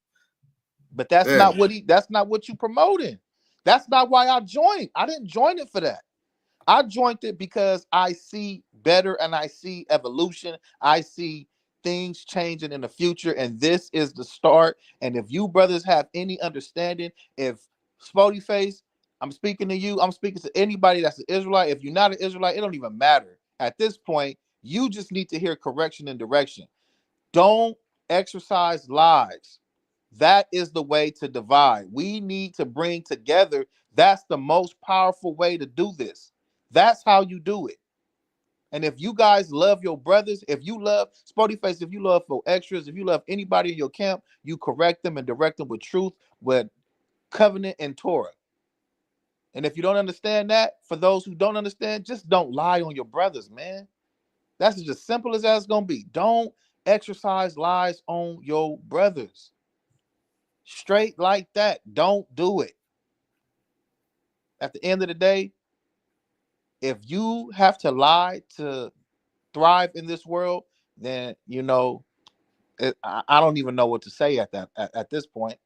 But that's not what you promoting. That's not why I joined. I didn't join it for that. I joined it because I see better and I see evolution. I see things changing in the future, and this is the start. And if you brothers have any understanding, if Spody Face, I'm speaking to you, I'm speaking to anybody that's an Israelite. If you're not an Israelite, it don't even matter. At this point, you just need to hear correction and direction. Don't exercise lies. That is the way to divide. We need to bring together. That's the most powerful way to do this. That's how you do it. And if you guys love your brothers, if you love Spody Face, if you love for extras, if you love anybody in your camp, you correct them and direct them with truth, with covenant and Torah. And if you don't understand that, for those who don't understand, just don't lie on your brothers, man. That's just simple as that's gonna be. Don't exercise lies on your brothers. Straight like that. Don't do it. At the end of the day, if you have to lie to thrive in this world, then you know I don't even know what to say at this point,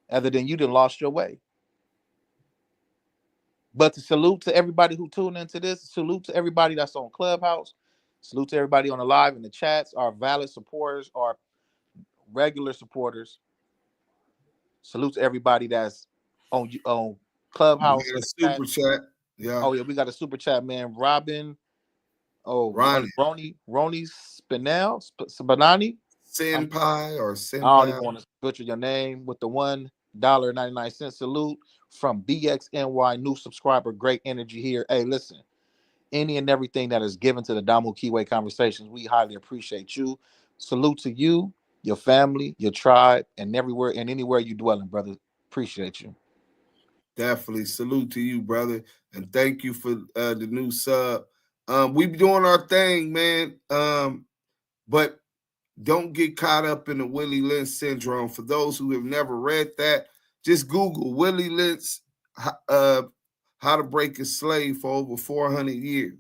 other than you done lost your way. But to salute to everybody who tuned into this, salute to everybody that's on Clubhouse, salute to everybody on the live in the chats, our valid supporters, our regular supporters. Salute to everybody that's on Clubhouse. We got a super chat. Yeah. Oh yeah, we got a super chat, man. Robin. Oh, Ronnie Spinani. Senpai or I don't even Senpai. want to butcher your name with the $1.99 salute from BXNY, new subscriber. Great energy here. Hey, listen, any and everything that is given to the Damu Kiwe conversations, we highly appreciate you. Salute to you, your family, your tribe, and everywhere and anywhere you dwelling, brother. Appreciate you. Definitely salute to you, brother, and thank you for the new sub. We be doing our thing, man. But don't get caught up in the Willie Lynch syndrome. For those who have never read that, just Google Willie Lynch, How to Break a Slave for over 400 years.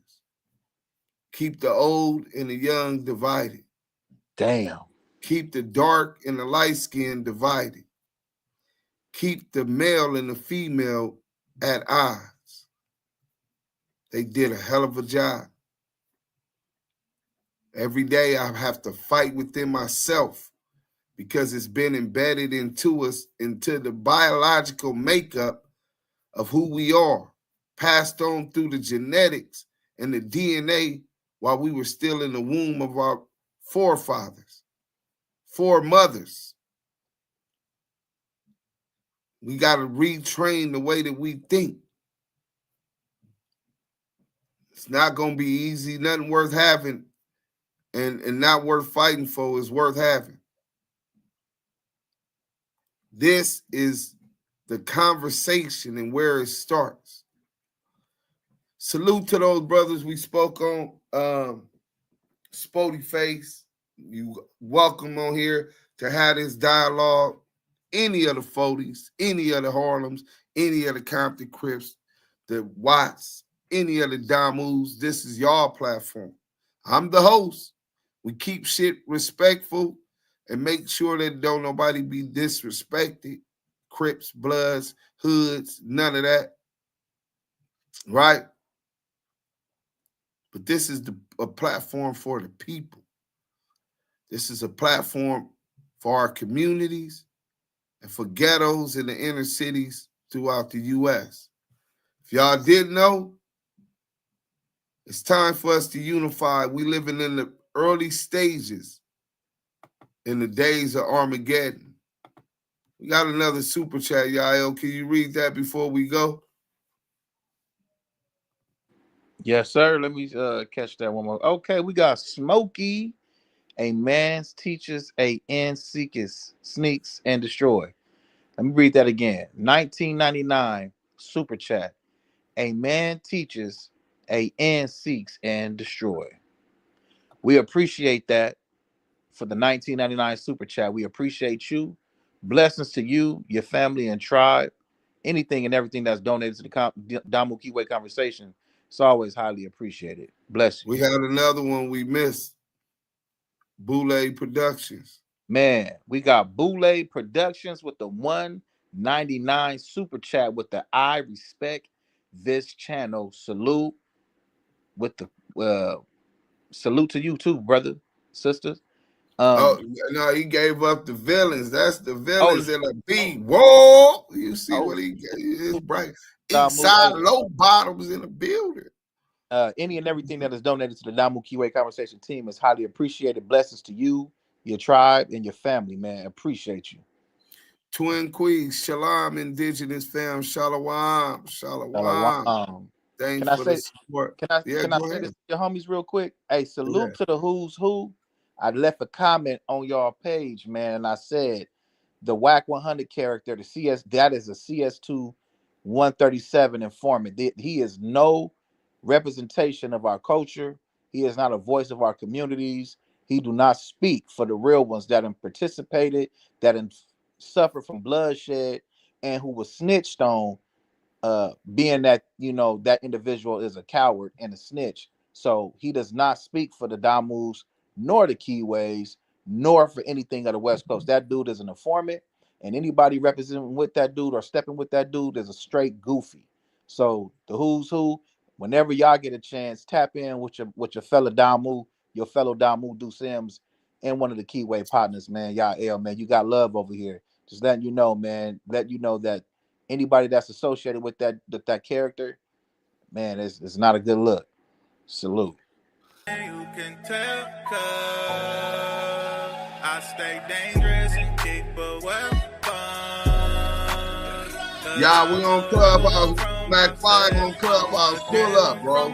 Keep the old and the young divided. Damn. Keep the dark and the light skin divided. Keep the male and the female at odds. They did a hell of a job. Every day I have to fight within myself because it's been embedded into us, into the biological makeup of who we are, passed on through the genetics and the DNA while we were still in the womb of our forefathers, foremothers. We got to retrain the way that we think. It's not going to be easy. Nothing worth having and not worth fighting for is worth having. This is the conversation and where it starts. Salute to those brothers we spoke on. Spody Face, you welcome on here to have this dialogue. Any of the Fodies, any of the Harlems, any of the Compton Crips, the Watts, any of the Damus, this is y'all platform. I'm the host. We keep shit respectful and make sure that don't nobody be disrespected. Crips, Bloods, Hoods, none of that. Right? But this is a platform for the people. This is a platform for our communities and for ghettos in the inner cities throughout the U.S. If y'all didn't know, it's time for us to unify. We living in the early stages in the days of Armageddon. We got another super chat, Yael. Can you read that before we go? Yes, sir. Let me catch that one more. Okay, we got Smokey. A man teaches, a end seeketh, sneaks, and destroy. Let me read that again. 1999 super chat. A man teaches, a end seeks, and destroy. We appreciate that for the 1999 super chat. We appreciate you. Blessings to you, your family, and tribe. anything and everything that's donated to the Damu Kiwe conversation. It's always highly appreciated. Bless you. We had another one we missed. Boule Productions. Man, we got Boule Productions with the 199 super chat with the I respect this channel. Salute with the salute to you too, brother, sisters. Oh no, he gave up the villains. That's the villains in a beat. Whoa, you see what he is bright. Inside low bottoms in the building. Any and everything that is donated to the Damu Kiwe conversation team is highly appreciated. Blessings to you, your tribe, and your family, man. Appreciate you. Twin Queens, Shalom, Indigenous fam, Shalom, Shalom. Thanks for the support. Can I say this to your homies real quick? Hey, salute to the who's who. I left a comment on y'all page, man, and I said the Wack 100 character, the CS, that is a CS2 137 informant. He is no representation of our culture. He is not a voice of our communities. He do not speak for the real ones that have participated, that have suffered from bloodshed, and who was snitched on, being that, you know, that individual is a coward and a snitch. So he does not speak for the Damus, nor the Kiwes, nor for anything of the West Coast. That dude is an informant, and anybody representing with that dude or stepping with that dude is a straight goofy. So the who's who, whenever y'all get a chance, tap in with your fellow Damu, your fellow Damu Do Sims, and one of the Kiwe partners, man. Y'all, man, you got love over here. Just letting you know, man. Let you know that anybody that's associated with that character, man, it's not a good look. Salute. You can tell, 'cause I stay dangerous and keep a weapon. Y'all, we on Clubhouse. Mac 5 on Clubhouse. Pull up, bro.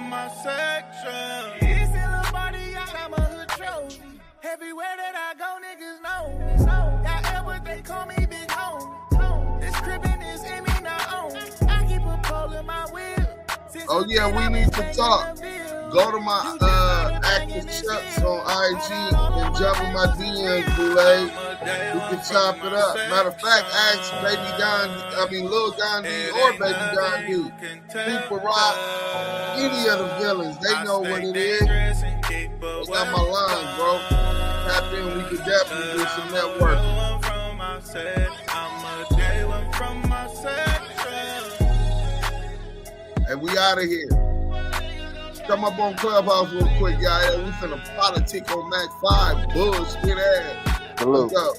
Everywhere that I go, niggas know. Got ever they call me Big Home. This cribbing is in me now. I keep a pole in my wheel. Oh yeah, we need to talk. Go to my active checks on IG and jump in my DMs, Boule. We can chop it up. Matter of fact, ask Lil Don D or Baby Don D. Super Rock, any of the villains, they know what it is. They got my line, bro. Tap in, we could definitely do some networking. And we out of here. Come up on Clubhouse real quick, y'all. We finna politic on Mac 5. Bullshit ass. Let's go.